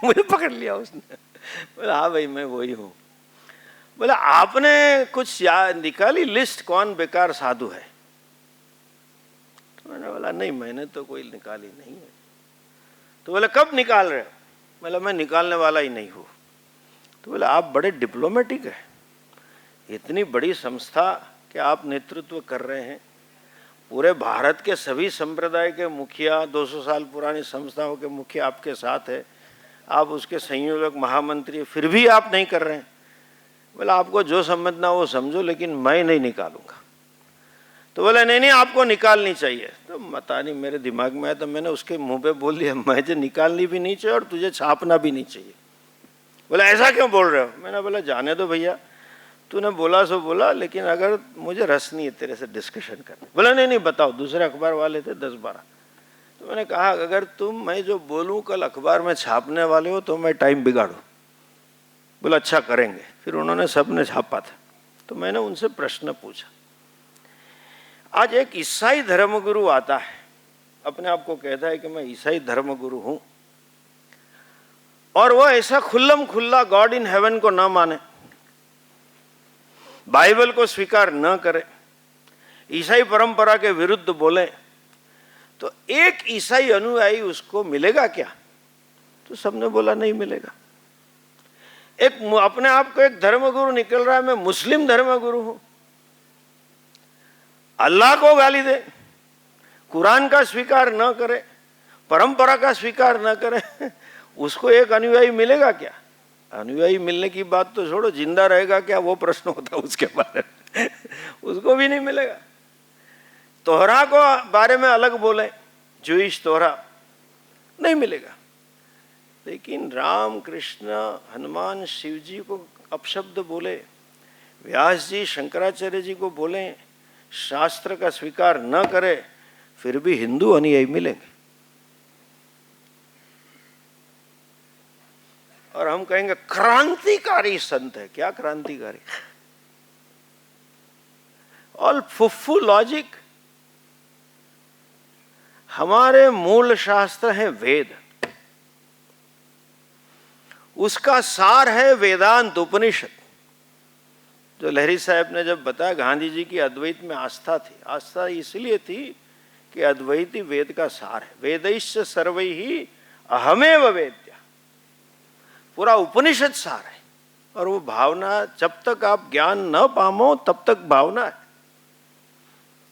मुझे पकड़ लिया उसने। बोले हाँ भाई मैं वही हूँ। बोले आपने कुछ निकाली लिस्ट कौन बेकार साधु है? तो मैंने बोला नहीं, मैंने तो कोई निकाली नहीं है। तो बोले कब निकाल रहे हो? बोला मैं निकालने वाला ही नहीं हूँ। तो बोले आप बड़े डिप्लोमेटिक है, इतनी बड़ी संस्था के आप नेतृत्व कर रहे हैं, पूरे भारत के सभी संप्रदाय के मुखिया, 200 साल पुरानी संस्थाओं के मुखिया आपके साथ है, आप उसके संयोजक महामंत्री, फिर भी आप नहीं कर रहे हैं। बोला आपको जो समझना वो समझो, लेकिन मैं नहीं निकालूंगा। तो बोला नहीं नहीं आपको निकालनी चाहिए। तो पता नहीं मेरे दिमाग में आया, तो मैंने उसके मुंह पे बोल दिया मुझे निकालनी भी नहीं चाहिए और तुझे छापना भी नहीं चाहिए। बोला ऐसा क्यों बोल रहे हो? मैंने बोला जाने दो भैया, तूने बोला सो बोला, लेकिन अगर मुझे रस नहीं है तेरे से डिस्कशन करने। बोला नहीं नहीं बताओ। दूसरे अखबार वाले थे 10-12, तो मैंने कहा अगर मैं जो बोलूं कल अखबार में छापने वाले हो तो मैं टाइम बिगाड़ू। बोला अच्छा करेंगे। फिर उन्होंने सबने छापा था। तो मैंने उनसे प्रश्न पूछा, आज एक ईसाई धर्मगुरु आता है, अपने आप को कहता है कि मैं ईसाई धर्मगुरु हूं, और वो ऐसा खुल्लम खुल्ला गॉड इन हेवन को ना माने, बाइबल को स्वीकार न करे, ईसाई परंपरा के विरुद्ध बोले, तो एक ईसाई अनुयायी उसको मिलेगा क्या? तो सबने बोला नहीं मिलेगा। एक अपने आप को एक धर्मगुरु निकल रहा है, मैं मुस्लिम धर्मगुरु हूं, अल्लाह को गाली दे, कुरान का स्वीकार न करे, परंपरा का स्वीकार न करे, उसको एक अनुयायी मिलेगा क्या? अनुयायी मिलने की बात तो छोड़ो, जिंदा रहेगा क्या वो प्रश्न होता है उसके बारे में। उसको भी नहीं मिलेगा। तोहरा को बारे में अलग बोले, जूइश तोहरा, नहीं मिलेगा। लेकिन राम कृष्ण हनुमान शिव जी को अपशब्द बोले, व्यास जी शंकराचार्य जी को बोले, शास्त्र का स्वीकार न करे, फिर भी हिंदू अनुयायी मिलेंगे। और हम कहेंगे क्रांतिकारी संत है। क्या क्रांतिकारी? ऑल फुफ्फू लॉजिक। हमारे मूल शास्त्र है वेद, उसका सार है वेदांत उपनिषद। जो लहरी साहब ने जब बताया गांधी जी की अद्वैत में आस्था थी, आस्था इसलिए थी कि अद्वैती वेद का सार है। वेदैश्च सर्वैः अहमेव वेद्यः, पूरा उपनिषद सार है। और वो भावना, जब तक आप ज्ञान न पामो तब तक भावना है।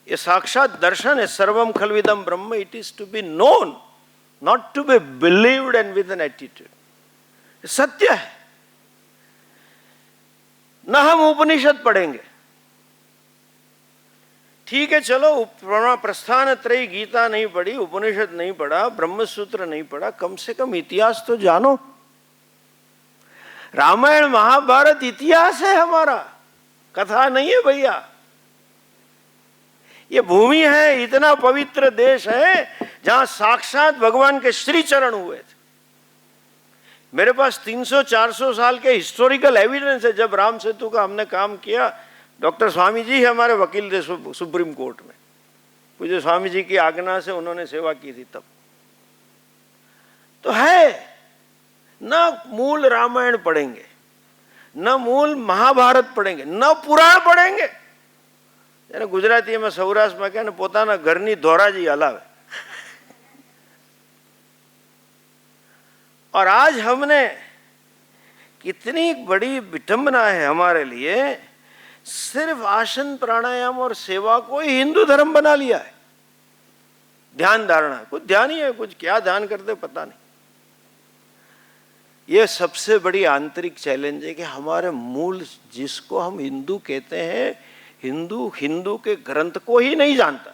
ये साक्षात दर्शन है। सर्वम खल्विदम ब्रह्म, it is to be known, not to be believed and with an attitude. सत्य है। न हम उपनिषद पढ़ेंगे, ठीक है, चलो प्रस्थान त्रयी गीता नहीं पढ़ी, उपनिषद नहीं पढ़ा, ब्रह्मसूत्र नहीं पढ़ा, कम से कम इतिहास तो जानो। रामायण महाभारत इतिहास है हमारा, कथा नहीं है भैया। ये भूमि है, इतना पवित्र देश है जहां साक्षात भगवान के श्री चरण हुए थे। मेरे पास 300-400 साल के हिस्टोरिकल एविडेंस है। जब राम सेतु का हमने काम किया, डॉक्टर स्वामी जी हमारे वकील थे सुप्रीम कोर्ट में, पूज्य स्वामी जी की आज्ञा से उन्होंने सेवा की थी तब। तो है, न मूल रामायण पढ़ेंगे, न मूल महाभारत पढ़ेंगे, न पुराण पढ़ेंगे। गुजराती में सौराष्ट्र में क्या पोताना घरनी धोराजी हलावे। और आज हमने, कितनी बड़ी विडंबना है हमारे लिए, सिर्फ आसन प्राणायाम और सेवा को ही हिंदू धर्म बना लिया है। ध्यान धारणा, कुछ ध्यान ही है, कुछ क्या ध्यान करते पता नहीं। यह सबसे बड़ी आंतरिक चैलेंज है कि हमारे मूल, जिसको हम हिंदू कहते हैं, हिंदू के ग्रंथ को ही नहीं जानता।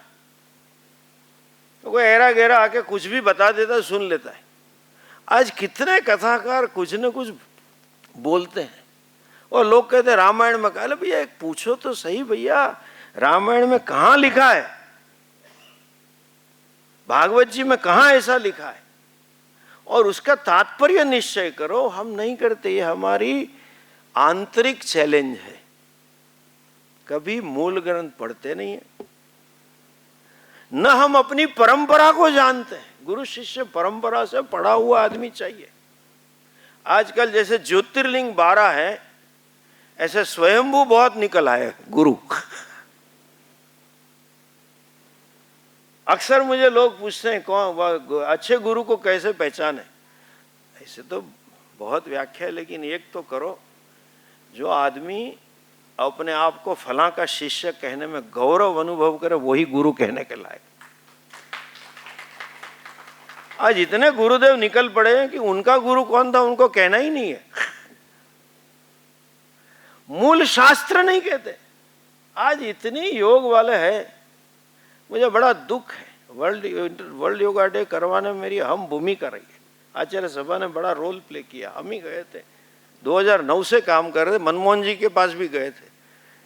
तो कोई एरा गेरा आके कुछ भी बता देता है, सुन लेता है। आज कितने कथाकार कुछ न कुछ बोलते हैं और लोग कहते हैं रामायण में कहा। भैया एक पूछो तो सही भैया, रामायण में कहां लिखा है, भागवत जी में कहां ऐसा लिखा है, और उसका तात्पर्य निश्चय करो। हम नहीं करते। ये हमारी आंतरिक चैलेंज है। कभी मूल ग्रंथ पढ़ते नहीं है, न हम अपनी परंपरा को जानते हैं। गुरु शिष्य परंपरा से पढ़ा हुआ आदमी चाहिए। आजकल जैसे ज्योतिर्लिंग 12 है, ऐसे स्वयंभू बहुत निकल आए गुरु। अक्सर मुझे लोग पूछते हैं कौन अच्छे गुरु को कैसे पहचाने। ऐसे तो बहुत व्याख्या है, लेकिन एक तो करो, जो आदमी अपने आप को फलां का शिष्य कहने में गौरव अनुभव करे, वही गुरु कहने के लायक। आज इतने गुरुदेव निकल पड़े हैं कि उनका गुरु कौन था उनको कहना ही नहीं है। मूल शास्त्र नहीं कहते। आज इतनी योग वाले हैं, मुझे बड़ा दुख है। वर्ल्ड योगा डे करवाने में मेरी अहम भूमिका रही है। आचार्य सभा ने बड़ा रोल प्ले किया। हम ही गए थे, 2009 से काम कर रहे थे, मनमोहन जी के पास भी गए थे,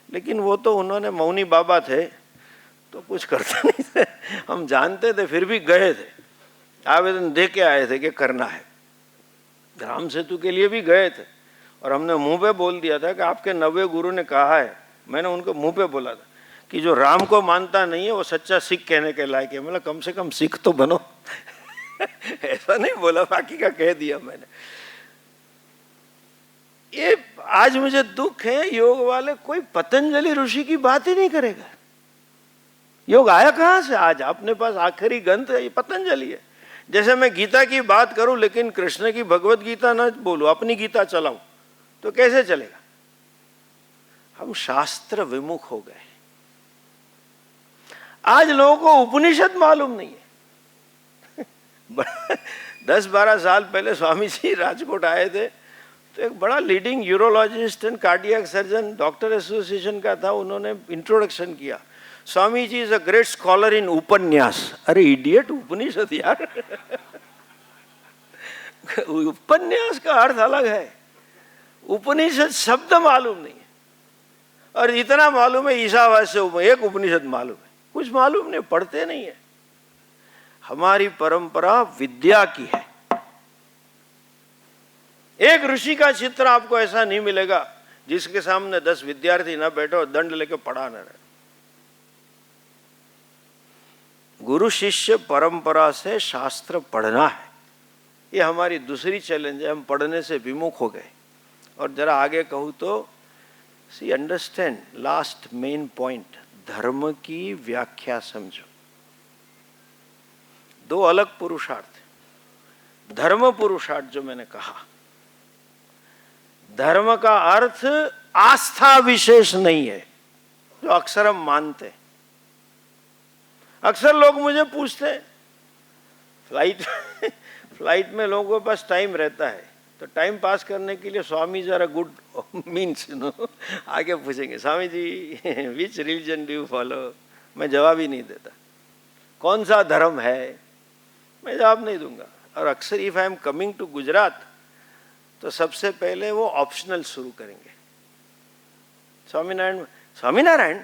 लेकिन वो तो उन्होंने मौनी बाबा थे तो कुछ करते नहीं थे। हम जानते थे, फिर भी गए थे। आवेदन दे के आए थे कि करना है। राम सेतु के लिए भी गए थे और हमने मुंह पे बोल दिया था कि आपके नवे गुरु ने कहा है, मैंने उनको मुंह पे बोला था कि जो राम को मानता नहीं है वो सच्चा सिख कहने के लायक है। मतलब कम से कम सिख तो बनो। ऐसा नहीं बोला, बाकी का कह दिया मैंने। ये आज मुझे दुख है, योग वाले कोई पतंजलि ऋषि की बात ही नहीं करेगा। योग आया कहां से? आज अपने पास आखिरी ग्रंथ है, ये पतंजलि है। जैसे मैं गीता की बात करूं लेकिन कृष्ण की भगवत गीता ना बोलूं, अपनी गीता चलाऊं, तो कैसे चलेगा? हम शास्त्र विमुख हो गए। आज लोगों को उपनिषद मालूम नहीं है। 10-12 साल पहले स्वामी जी राजकोट आए थे, तो एक बड़ा leading urologist and cardiac surgeon doctor association का था, उन्होंने इंट्रोडक्शन किया। Swami ji is a great scholar in उपन्यास। अरे इडियट, उपनिषद यार। उपन्यास का अर्थ अलग है, उपनिषद शब्द मालूम नहीं है। और इतना मालूम है ईशावास्य एक उपनिषद मालूम है, कुछ मालूम नहीं, पढ़ते नहीं है। हमारी परंपरा विद्या की है। एक ऋषि का चित्र आपको ऐसा नहीं मिलेगा जिसके सामने 10 विद्यार्थी ना बैठो और दंड लेके पढ़ा न रहे। गुरु शिष्य परंपरा से शास्त्र पढ़ना है, ये हमारी दूसरी चैलेंज है। हम पढ़ने से विमुख हो गए। और जरा आगे कहूं तो सी अंडरस्टैंड लास्ट मेन पॉइंट, धर्म की व्याख्या समझो। 2 अलग पुरुषार्थ। धर्म पुरुषार्थ जो मैंने कहा, धर्म का अर्थ आस्था विशेष नहीं है जो अक्सर हम मानते। अक्सर लोग मुझे पूछते हैं, फ्लाइट में लोगों के पास टाइम रहता है, तो टाइम पास करने के लिए स्वामी जरा गुड मीन्स आगे पूछेंगे, Swami ji which religion do you follow? मैं जवाब ही नहीं देता। कौन सा धर्म है, मैं जवाब नहीं दूंगा। और अक्सर if I am coming to Gujarat, तो सबसे पहले वो ऑप्शनल शुरू करेंगे। स्वामीनारायण, स्वामीनारायण,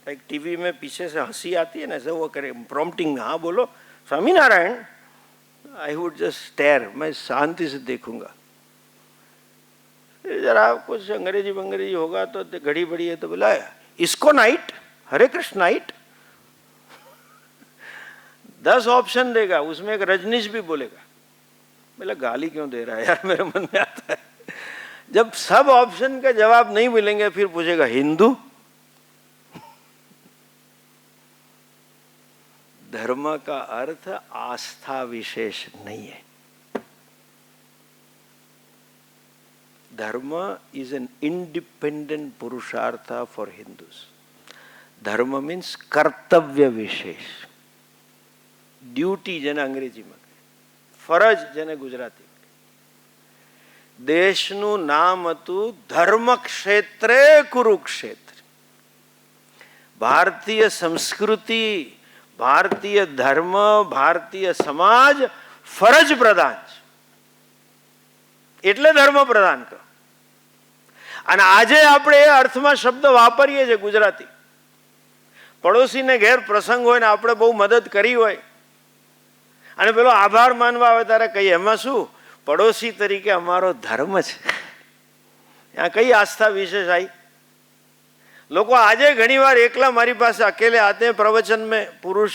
एक टीवी में पीछे से हंसी आती है ना, ऐसे वो करे प्रॉम्प्टिंग, हाँ बोलो Swaminarayan. I would just stare, मैं शांति से देखूंगा। जरा कुछ अंग्रेजी होगा तो घड़ी बड़ी है तो बोला इसको नाइट, हरे कृष्ण नाइट। 10 ऑप्शन देगा, उसमें एक रजनीश भी बोलेगा। बोला गाली क्यों दे रहा है यार, मेरे मन में आता है। जब सब ऑप्शन का जवाब नहीं मिलेंगे फिर पूछेगा हिंदू। धर्म का अर्थ आस्था विशेष नहीं है। धर्म इज एन इंडिपेंडेंट पुरुषार्थ फॉर हिंदूज। धर्म मीन्स कर्तव्य विशेष, ड्यूटी જેને અંગ્રેજીમાં, ફરજ જેને ગુજરાતી। દેશનું નામ હતું ધર્મક્ષેત્રે કુરુક્ષેત્ર। ભારતીય સંસ્કૃતિ, ભારતીય ધર્મ, ભારતીય સમાજ ફરજ પ્રધાન છે, એટલે ધર્મ પ્રધાન કહો। અને આજે આપણે એ અર્થમાં શબ્દ વાપરીએ છીએ ગુજરાતી। પડોશીને ઘેર પ્રસંગ હોય ને આપણે બહુ મદદ કરી હોય અને પેલો આભાર માનવા આવે ત્યારે કહીએ એમાં શું, પડોશી તરીકે અમારો ધર્મ છે। यहाँ कई आस्था विशेष आई। लोग आज घनी बार एकला मारी पास अकेले आते हैं प्रवचन में, पुरुष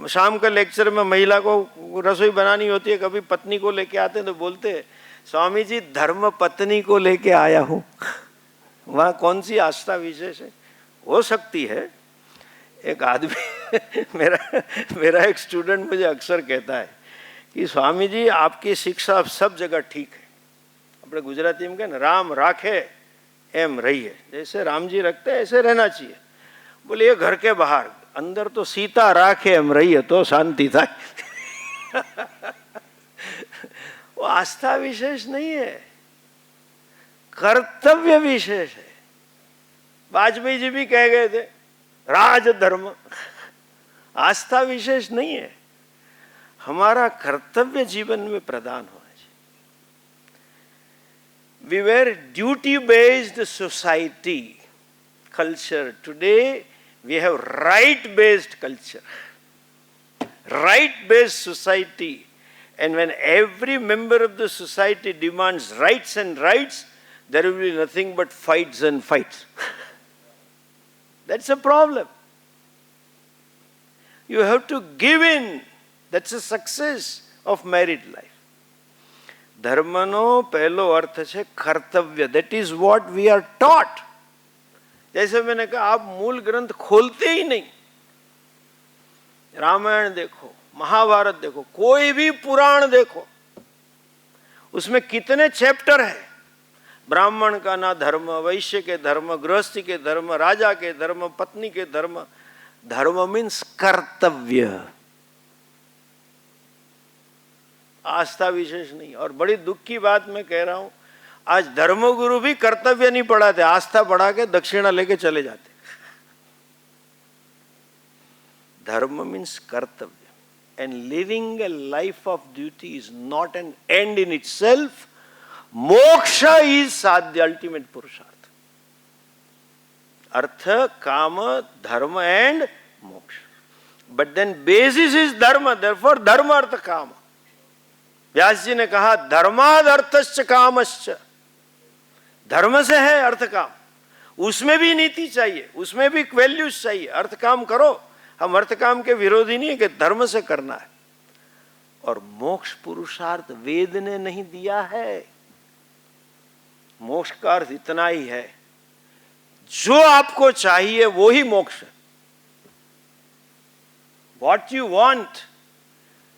शाम के लेक्चर में महिला को रसोई बनानी होती है, कभी पत्नी को लेके आते हैं तो बोलते हैं स्वामी जी धर्म पत्नी को लेके आया हूं। वहां कौन सी आस्था विशेष है? हो सकती है। एक आदमी मेरा एक स्टूडेंट मुझे अक्सर कहता है कि स्वामी जी आपकी शिक्षा सब जगह ठीक है। अपने गुजराती में कहना राम राखे एम रहिए, जैसे राम जी रखते हैं ऐसे रहना चाहिए। बोले ये घर के बाहर, अंदर तो सीता राखे एम रहिए तो शांति था। वो आस्था विशेष नहीं है, कर्तव्य विशेष है। वाजपेयी जी भी कह गए थे राजधर्म, आस्था विशेष नहीं है। हमारा कर्तव्य जीवन में प्रदान होना चाहिए। We were duty-based society, culture. Today we have right-based culture, right-based society, And when every member of the society demands rights and rights, there will be nothing but fights and fights. That's a problem. You have to give in. That's a success of married life. धर्मनो पहलो अर्थ है कर्तव्य. That is what we are taught. जैसे मैंने कहा, आप मूल ग्रंथ खोलते ही नहीं. रामायण देखो, महाभारत देखो, कोई भी पुराण देखो, उसमें कितने चैप्टर है. ब्राह्मण का ना धर्म, वैश्य के धर्म, गृहस्थी के धर्म, राजा के धर्म, पत्नी के धर्म. धर्म मीन्स कर्तव्य, आस्था विशेष नहीं. और बड़ी दुख की बात मैं कह रहा हूं, आज धर्मगुरु भी कर्तव्य नहीं पढ़ाते, आस्था पढ़ा के दक्षिणा लेके चले जाते. धर्म मीन्स कर्तव्य. And living A life of duty is not an and in itself. मोक्ष इज साध्य, अल्टीमेट पुरुषार्थ. अर्थ, काम, धर्म एंड मोक्ष. बट देन बेसिस इज धर्म, देयरफॉर धर्म अर्थ काम. व्यास जी ने कहा धर्माद अर्थश्च कामश्च. धर्म से है अर्थ काम. उसमें भी नीति चाहिए, उसमें भी वैल्यूज चाहिए. अर्थ काम करो, हम अर्थ काम के विरोधी नहीं है कि धर्म से करना है. और मोक्ष पुरुषार्थ वेद ने नहीं दिया है. मोक्ष का अर्थ इतना ही है, जो आपको चाहिए वो ही मोक्ष है. What you want.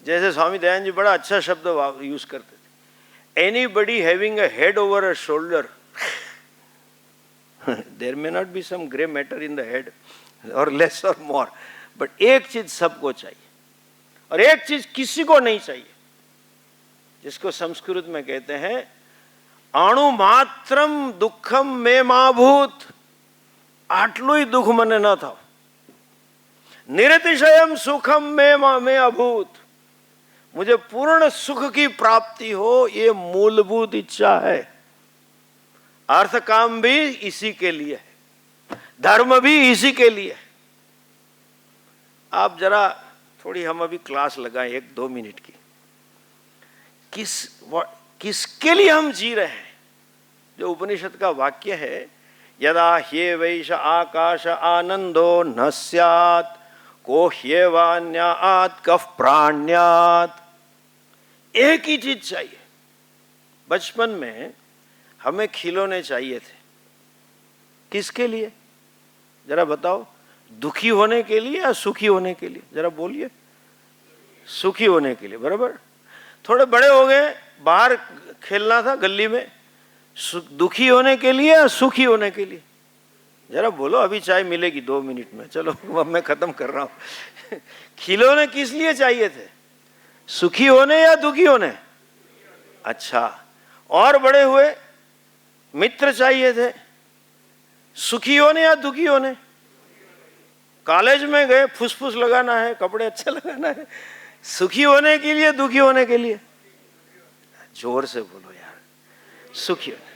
जैसे स्वामी दयानंद जी बड़ा अच्छा शब्द यूज करते थे. Anybody having a head over a shoulder, there may not be some grey matter in the head or less or more, but एक चीज सबको चाहिए और एक चीज किसी को नहीं चाहिए, जिसको संस्कृत में कहते हैं अणु मात्रम दुखम में माभूत. आटलू ही दुख मने न था. निरतिशयम सुखम में अभूत. मुझे पूर्ण सुख की प्राप्ति हो, ये मूलभूत इच्छा है. अर्थ काम भी इसी के लिए है, धर्म भी इसी के लिए है. आप जरा थोड़ी, हम अभी क्लास लगाएं 1-2 मिनट की. किसके लिए हम जी रहे हैं? जो उपनिषद का वाक्य है, यदा ह्येवैष आकाश आनंदो न स्यात् को ह्येवान्यात् कः प्राण्यात्. एक ही चीज चाहिए. बचपन में हमें खिलौने चाहिए थे. किसके लिए जरा बताओ? दुखी होने के लिए या सुखी होने के लिए? जरा बोलिए. सुखी होने के लिए, बराबर. थोड़े बड़े हो गए, बाहर खेलना था गली में, दुखी होने के लिए या सुखी होने के लिए? जरा बोलो. अभी चाय मिलेगी 2 मिनट में. चलो अब मैं खत्म कर रहा हूं. खिलौने किस लिए चाहिए थे? सुखी होने या दुखी होने? अच्छा. और बड़े हुए मित्र चाहिए थे, सुखी होने या दुखी होने? कॉलेज में गए, फुसफुस लगाना है, कपड़े अच्छे लगाना है, सुखी होने के लिए, दुखी होने के लिए? जोर से बोलो यार. सुखी होने.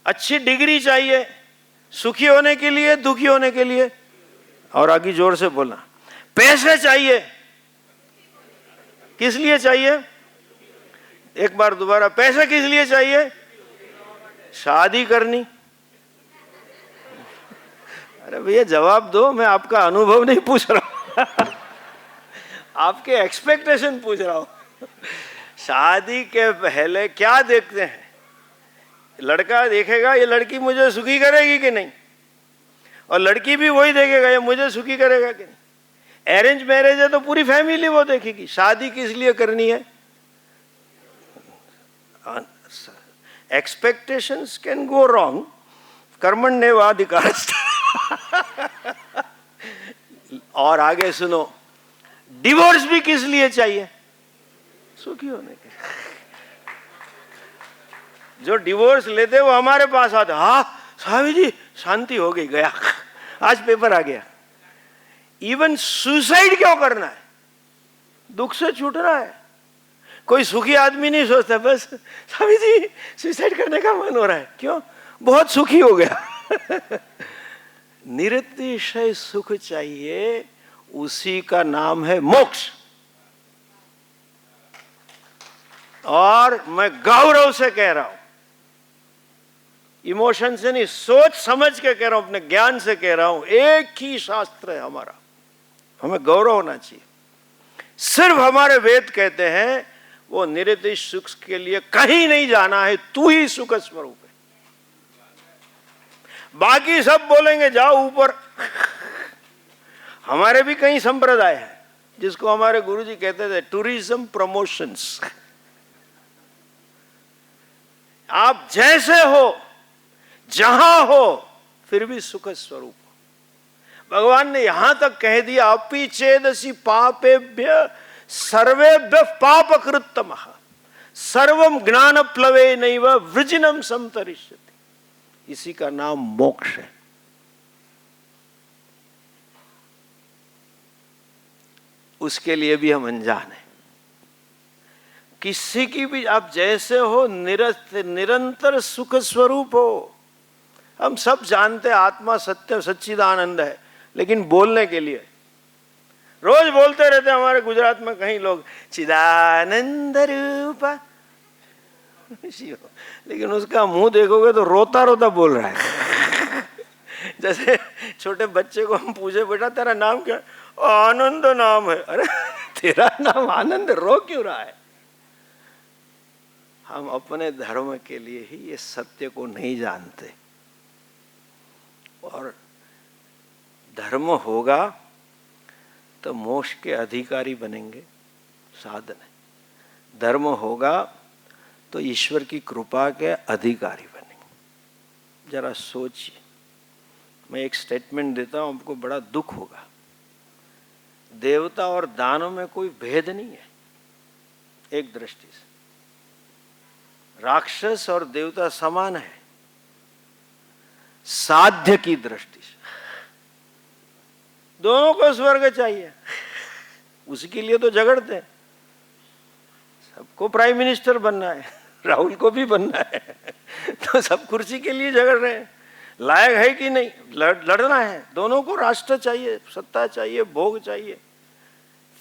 अच्छी डिग्री चाहिए, सुखी होने के लिए, दुखी होने के लिए? और आगे जोर से बोलना. पैसे चाहिए, किस लिए चाहिए? एक बार दोबारा. पैसे किस लिए चाहिए? शादी करनी. अरे भैया जवाब दो, मैं आपका अनुभव नहीं पूछ रहा हूं. आपके एक्सपेक्टेशन पूछ रहा हूं. शादी के पहले क्या देखते हैं? लड़का देखेगा ये लड़की मुझे सुखी करेगी कि नहीं, और लड़की भी वही देखेगा ये मुझे सुखी करेगा कि नहीं. अरेंज मैरिज है तो पूरी फैमिली वो देखेगी. शादी किस लिए करनी है? Expectations can go wrong. कर्मण्येवाधिकार. और आगे सुनो. डिवोर्स भी किस लिए चाहिए? सुखी होने के. जो डिवोर्स लेते वो हमारे पास आते, हाँ स्वामी जी शांति हो गई, गया, आज पेपर आ गया. इवन सुसाइड क्यों करना है? दुख से छूटना है. कोई सुखी आदमी नहीं सोचता बस स्वामी जी सुसाइड करने का मन हो रहा है. क्यों? बहुत सुखी हो गया. निरतिशय सुख चाहिए, उसी का नाम है मोक्ष. और मैं गौरव से कह रहा हूं, इमोशन से नहीं, सोच समझ के कह रहा हूं, अपने ज्ञान से कह रहा हूं, एक ही शास्त्र है हमारा, हमें गौरव होना चाहिए। सिर्फ हमारे वेद कहते हैं वो निरतिश सुख के लिए कहीं नहीं जाना है, तू ही सुख स्वरूप है। बाकी सब बोलेंगे जाओ ऊपर। हमारे भी कई संप्रदाय हैं जिसको हमारे गुरुजी कहते थे टूरिज्म प्रमोशंस। आप जैसे हो, जहां हो, फिर भी सुख स्वरूप हो। भगवान ने यहां तक कह दिया, अपि चेदसि पापेभ्य सर्वेभ्य पाप कृतमः सर्वम ज्ञान प्लवे नैव वृजिनम समतरिष्यति। इसी का नाम मोक्ष है। उसके लिए भी हम अनजान हैं। किसी की भी आप जैसे हो, निरंतर सुख स्वरूप हो। हम सब जानते हैं आत्मा सत्य सच्चिदानंद है, लेकिन बोलने के लिए रोज बोलते रहते हैं। हमारे गुजरात में कहीं लोग चिदानंद रूपा, लेकिन उसका मुंह देखोगे तो रोता रोता बोल रहा है। जैसे छोटे बच्चे को हम पूछे, बेटा तेरा नाम क्या? आनंद नाम है। अरे तेरा नाम आनंद, रो क्यों रहा है? हम अपने धर्म के लिए ही ये सत्य को नहीं जानते। और धर्म होगा तो मोक्ष के अधिकारी बनेंगे, साधन है। धर्म होगा तो ईश्वर की कृपा के अधिकारी बनेंगे। जरा सोचिए, मैं एक स्टेटमेंट देता हूं, आपको बड़ा दुख होगा। देवता और दानव में कोई भेद नहीं है। एक दृष्टि से राक्षस और देवता समान है, साध्य की दृष्टि से। दोनों को स्वर्ग चाहिए, उसके लिए तो झगड़ते हैं। सबको प्राइम मिनिस्टर बनना है, राहुल को भी बनना है, तो सब कुर्सी के लिए झगड़ रहे हैं। लायक है कि नहीं, लड़ना है। दोनों को राष्ट्र चाहिए, सत्ता चाहिए, भोग चाहिए।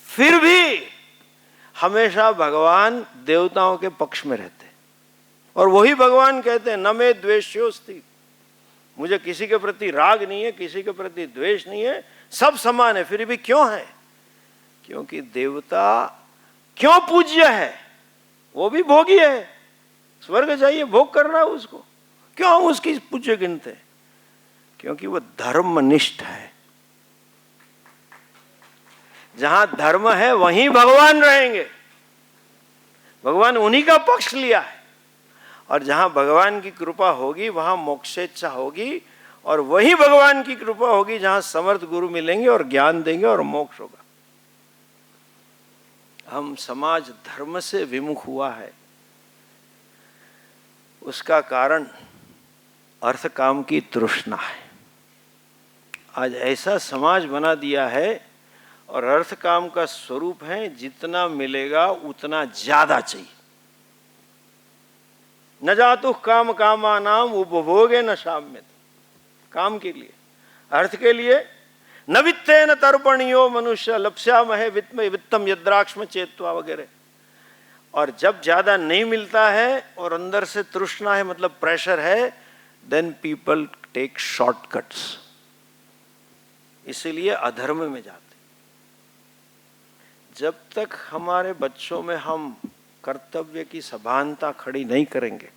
फिर भी हमेशा भगवान देवताओं के पक्ष में रहते हैं। और वही भगवान कहते हैं, न मे द्वेष्योस्ति, मुझे किसी के प्रति राग नहीं है, किसी के प्रति द्वेष नहीं है, सब समान है। फिर भी क्यों है? क्योंकि देवता क्यों पूज्य है? वो भी भोगी है, स्वर्ग चाहिए, भोग करना है उसको। क्यों हम उसकी पूज्य गिनते हैं? क्योंकि वो धर्मनिष्ठ है। जहां धर्म है वहीं भगवान रहेंगे। भगवान उन्हीं का पक्ष लिया है। और जहां भगवान की कृपा होगी वहां मोक्षेच्छा होगी, और वही भगवान की कृपा होगी जहां समर्थ गुरु मिलेंगे और ज्ञान देंगे और मोक्ष होगा। हम समाज धर्म से विमुख हुआ है, उसका कारण अर्थ काम की तृष्णा है। आज ऐसा समाज बना दिया है, और अर्थ काम का स्वरूप है जितना मिलेगा उतना ज्यादा चाहिए। न जातु काम कामानाम उपभोगे न शाम्यते। काम के लिए, अर्थ के लिए। न वित्तेन तर्पणियो मनुष्य लप्स्यामहे वित्तम यद्राक्ष्म चेत्वा वगैरह। और जब ज्यादा नहीं मिलता है और अंदर से तृष्णा है, मतलब प्रेशर है, देन पीपल टेक शॉर्टकट्स। इसीलिए अधर्म में जाते। जब तक हमारे बच्चों में हम कर्तव्य की सभानता खड़ी नहीं करेंगे,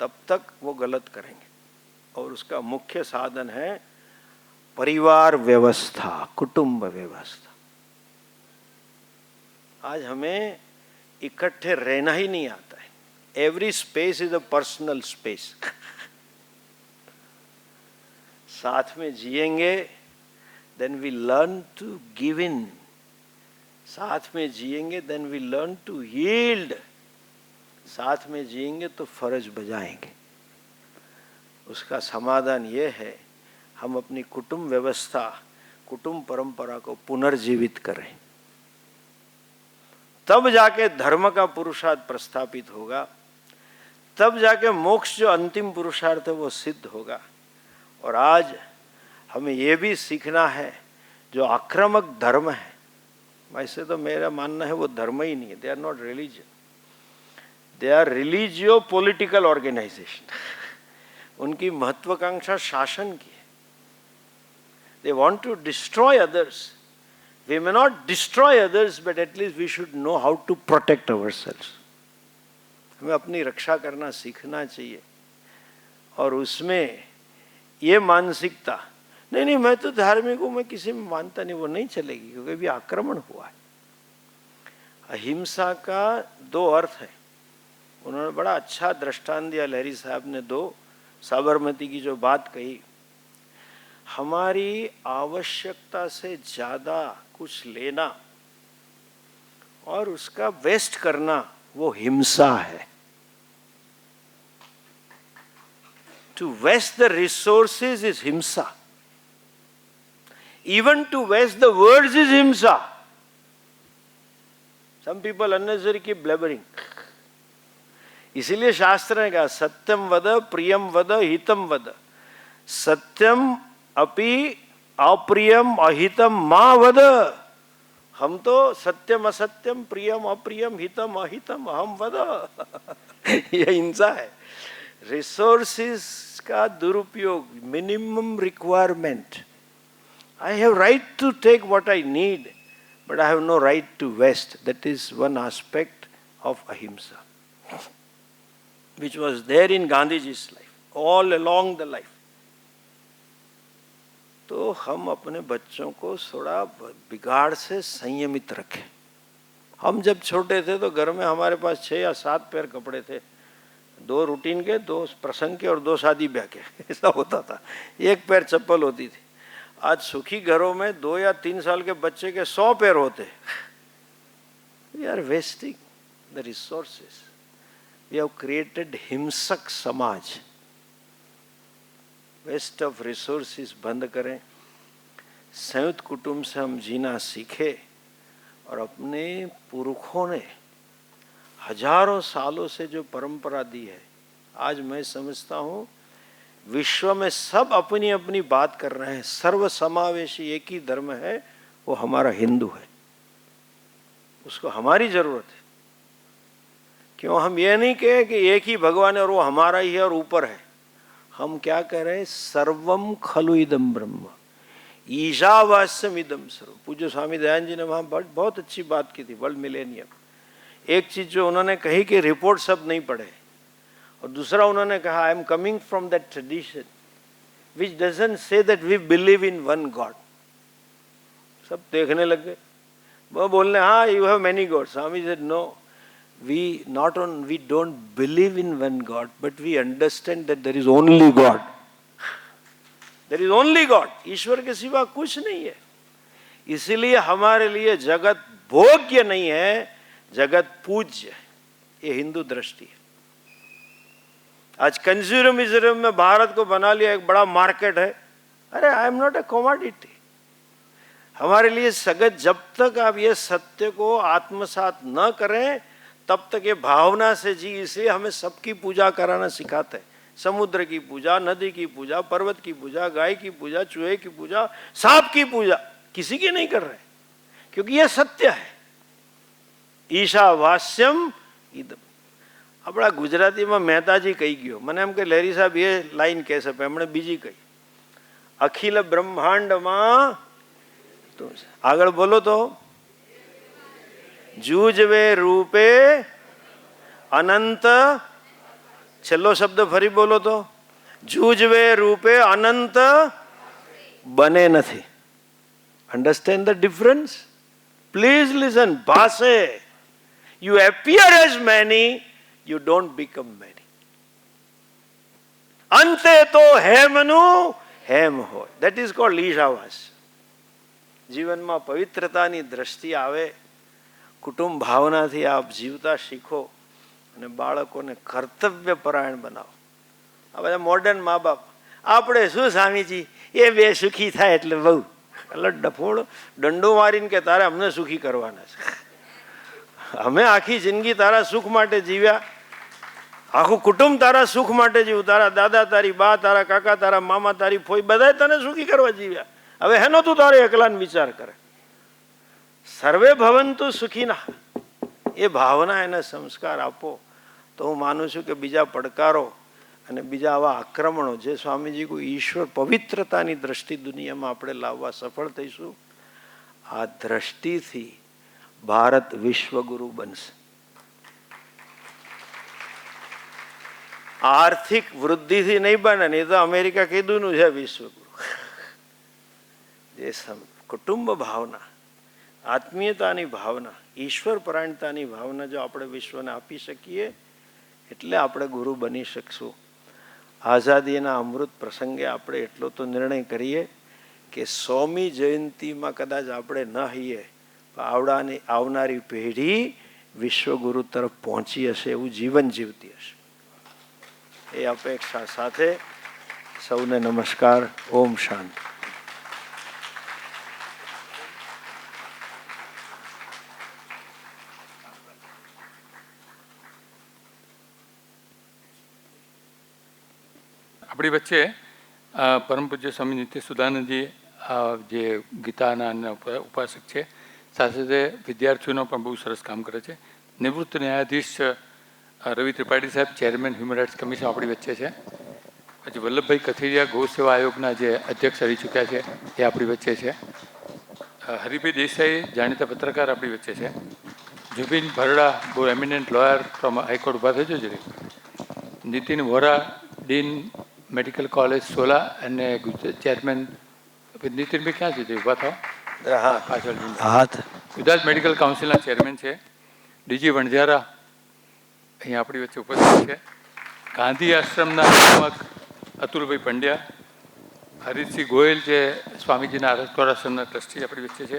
तब तक वो गलत करेंगे। और उसका मुख्य साधन है परिवार व्यवस्था, कुटुंब व्यवस्था। आज हमें इकट्ठे रहना ही नहीं आता है। Every space is a personal space. साथ में जिएंगे, then we learn to give in. साथ में जिएंगे, then we learn to yield. साथ में जिएंगे तो फर्ज बजाएंगे। उसका समाधान यह है, हम अपनी कुटुंब व्यवस्था, कुटुंब परंपरा को पुनर्जीवित करें। तब जाके धर्म का पुरुषार्थ प्रस्थापित होगा, तब जाके मोक्ष जो अंतिम पुरुषार्थ है वो सिद्ध होगा। और आज हमें यह भी सीखना है, जो आक्रामक धर्म है, वैसे तो मेरा मानना है वो धर्म ही नहीं है, they are not religion. They are religio political organisation. उनकी महत्वाकांक्षा शासन की है. They want to destroy others. We may not destroy others, but at least we should know how to protect ourselves. हमें अपनी रक्षा करना सीखना चाहिए. और उसमें ये मानसिकता, नहीं नहीं मैं तो धार्मिक हूं, मैं किसी में मानता नहीं, वो नहीं चलेगी, क्योंकि अभी आक्रमण हुआ है. अहिंसा का दो अर्थ है. उन्होंने बड़ा अच्छा दृष्टांत दिया लहरी साहब ने. दो साबरमती की जो बात कही, हमारी आवश्यकता से ज्यादा कुछ लेना और उसका वेस्ट करना, वो हिंसा है. To waste the resources is himsa. Even to waste the words is himsa. Some people unnecessarily keep blabbering. इसीलिए शास्त्र ने कहा सत्यम वद प्रियम वद हितम वद. सत्यम अपि अप्रियम अहितम मा वद. हम तो सत्यम असत्यम प्रियम अप्रियम हितम अहितम अहम वद. यह हिंसा है. रिसोर्सेस का दुरुपयोग, minimum requirement. I have right to take what I need, but I have no right to waste. That is one aspect of ahimsa, which was there in Gandhiji's life, all along the life. तो हम अपने बच्चों को थोड़ा बिगाड़ से संयमित रखें. हम जब छोटे थे तो घर में हमारे पास 6 या 7 पेयर कपड़े थे. 2 रूटीन के, 2 प्रसंग के और 2 शादी ब्याह के. ऐसा होता था. 1 पेयर चप्पल होती थी. आज सुखी घरों में 2 या 3 साल के बच्चे के 100 पेयर होते. We are wasting the resources. We have created हिंसक समाज. वेस्ट ऑफ रिसोर्सेस बंद करें. संयुक्त कुटुंब से हम जीना सीखे. और अपने पुरखों ने हजारों सालों से जो परंपरा दी है, आज मैं समझता हूँ विश्व में सब अपनी अपनी बात कर रहे हैं. सर्व समावेशी एक ही धर्म है, वो हमारा हिंदू है. उसको हमारी जरूरत है. क्यों हम ये नहीं कहे कि एक ही भगवान है और वो हमारा ही है और ऊपर है. हम क्या कह रहे हैं? सर्वम खलु इदम ब्रह्म ईशावास्यम इदम सर्व. पूज्य स्वामी दयानंद जी ने वहां बहुत अच्छी बात की थी. World millennium. एक चीज जो उन्होंने कही कि रिपोर्ट सब नहीं पढ़े, और दूसरा उन्होंने कहा I am coming from that tradition which doesn't say that we believe in one God. सब देखने लग गए. वो बोलने हाँ you have many gods. Swami said no, we don't believe in one God, but we understand that there is only God. There is only God. ईश्वर के सिवा कुछ नहीं है. इसीलिए हमारे लिए जगत भोग्य नहीं है, जगत पूज्य है. ये हिंदू दृष्टि है. आज कंज्यूमरिज्म में भारत को बना लिया एक बड़ा मार्केट है. अरे I am not a commodity. हमारे लिए जगत, जब तक आप ये सत्य को आत्मसात न करें तब तक ये भावना से जी. इसलिए हमें सबकी पूजा कराना सिखाते हैं. समुद्र की पूजा, नदी की पूजा, पर्वत की पूजा, गाय की पूजा, चूहे की पूजा, सांप की पूजा किसी की नहीं कर रहे, क्योंकि यह सत्य है. ईशावास्यम इदम. अपना गुजराती में मेहताजी कही गयो. मैंने एम के लहरी साहब ये लाइन कह सके, हमने बीजी कही. अखिल ब्रह्मांड में तो आगे बोलो तो जूझवे रूपे अनंत. छेल्लो शब्द फरी बोलो तो जूझवे रूपे अनंत बने नहीं. Understand the difference. Please listen. भाषे you appear as many, you don't become many. अंते तो हेमनु हेम हो. दैट इज कॉल्ड ईशावास. जीवन में पवित्रतानी दृष्टि आवे. कुटुंब भावनाથી આપ જીવતા શીખો અને બાળકોને કર્તવ્યપરાયણ બનાવો. આ બધા મોડર્ન મા બાપ આપણે શું સ્વામીજી એ બે સુખી થાય એટલે બહુ એટલે ડફોડ દંડો મારીને કે તારે અમને સુખી કરવાના છે. અમે આખી જિંદગી તારા સુખ માટે જીવ્યા. આખું કુટુંબ તારા સુખ માટે જીવ્યું. તારા દાદા, તારી બા, તારા કાકા, તારા મામા, તારી ફોઈ બધાય તને સુખી કરવા જીવ્યા. હવે હેનો તું તારે એકલાને વિચાર કરે. સર્વે ભવંતુ સુખીના. એ ભાવના એને સંસ્કાર આપો તો હું માનું છું કે બીજા પડકારો અને બીજા આવા આક્રમણો જે સ્વામીજી કોઈ ઈશ્વર પવિત્રતાની દ્રષ્ટિ દુનિયામાં આપણે લાવવા સફળ થઈશું. આ દ્રષ્ટિથી ભારત વિશ્વગુરુ બનશે. આર્થિક વૃદ્ધિથી નહીં બને, નહીં તો અમેરિકા કીધું છે વિશ્વગુરુ. જે કુટુંબ ભાવના, આત્મીયતાની ભાવના, ઈશ્વર પરાયણતાની ભાવના જો આપણે વિશ્વને આપી શકીએ એટલે આપણે ગુરુ બની શકશું. આઝાદીના અમૃત પ્રસંગે આપણે એટલો તો નિર્ણય કરીએ કે 100મી જયંતિમાં કદાચ આપણે ન હઈએ, આવનારી પેઢી વિશ્વગુરુ તરફ પહોંચી હશે, એવું જીવન જીવતી હશે. એ અપેક્ષા સાથે સૌને નમસ્કાર. ઓમ શાંતિ. આપણી વચ્ચે પરમ પૂજ્ય સ્વામી નિત્ય સુદાનંદજી જે ગીતાના ઉપાસક છે, સાથે સાથે વિદ્યાર્થીઓનો પણ બહુ સરસ કામ કરે છે. નિવૃત્ત ન્યાયાધીશ રવિ ત્રિપાઠી સાહેબ, ચેરમેન હ્યુમન રાઇટ્સ કમિશન આપણી વચ્ચે છે. પછી વલ્લભભાઈ કથિરિયા ગૌ સેવા આયોગના જે અધ્યક્ષ રહી ચૂક્યા છે એ આપણી વચ્ચે છે. હરિભાઈ દેસાઈ જાણીતા પત્રકાર આપણી વચ્ચે છે. જુબિન ભરડા બહુ એમિનન્ટ લોયર ફ્રોમ હાઈકોર્ટ ઉભા થજો છે. Nitin Vora dean medical college Sola અને ચેરમેન. નીતિનભાઈ ક્યાં છે ઉભા થાવ પાછળ. ગુજરાત મેડિકલ કાઉન્સિલના ચેરમેન છે. ડીજી વણઝારા અહીંયા આપણી વચ્ચે ઉપસ્થિત છે. ગાંધી આશ્રમના નિયામક અતુલભાઈ પંડ્યા. હરીશસિંહ ગોયલ જે સ્વામીજીના આરસ્કોર આશ્રમના ટ્રસ્ટી આપણી વચ્ચે છે.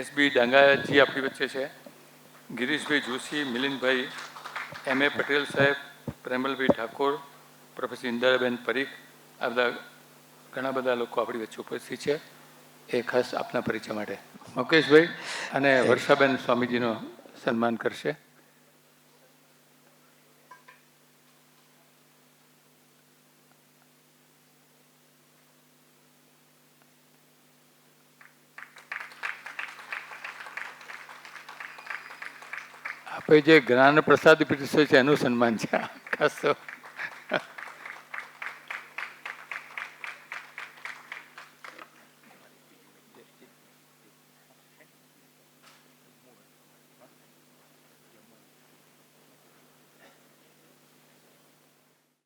એસબી ડાંગાજી આપણી વચ્ચે છે. ગિરીશભાઈ જોશી, મિલિંદભાઈ, M.A. પટેલ સાહેબ, પ્રેમલભાઈ ઠાકોર, પ્રોફેસર ઇન્દરાબેન પરીખ, આ બધા ઘણા બધા લોકો આપણી વચ્ચે ઉપસ્થિત છે. એ ખાસ આપના પરિચય માટે મુકેશભાઈ અને વર્ષાબેન સ્વામીજીનો સન્માન કરશે. આપણે જે જ્ઞાન પ્રસાદ પીરસે છે એનું સન્માન છે ખાસ તો.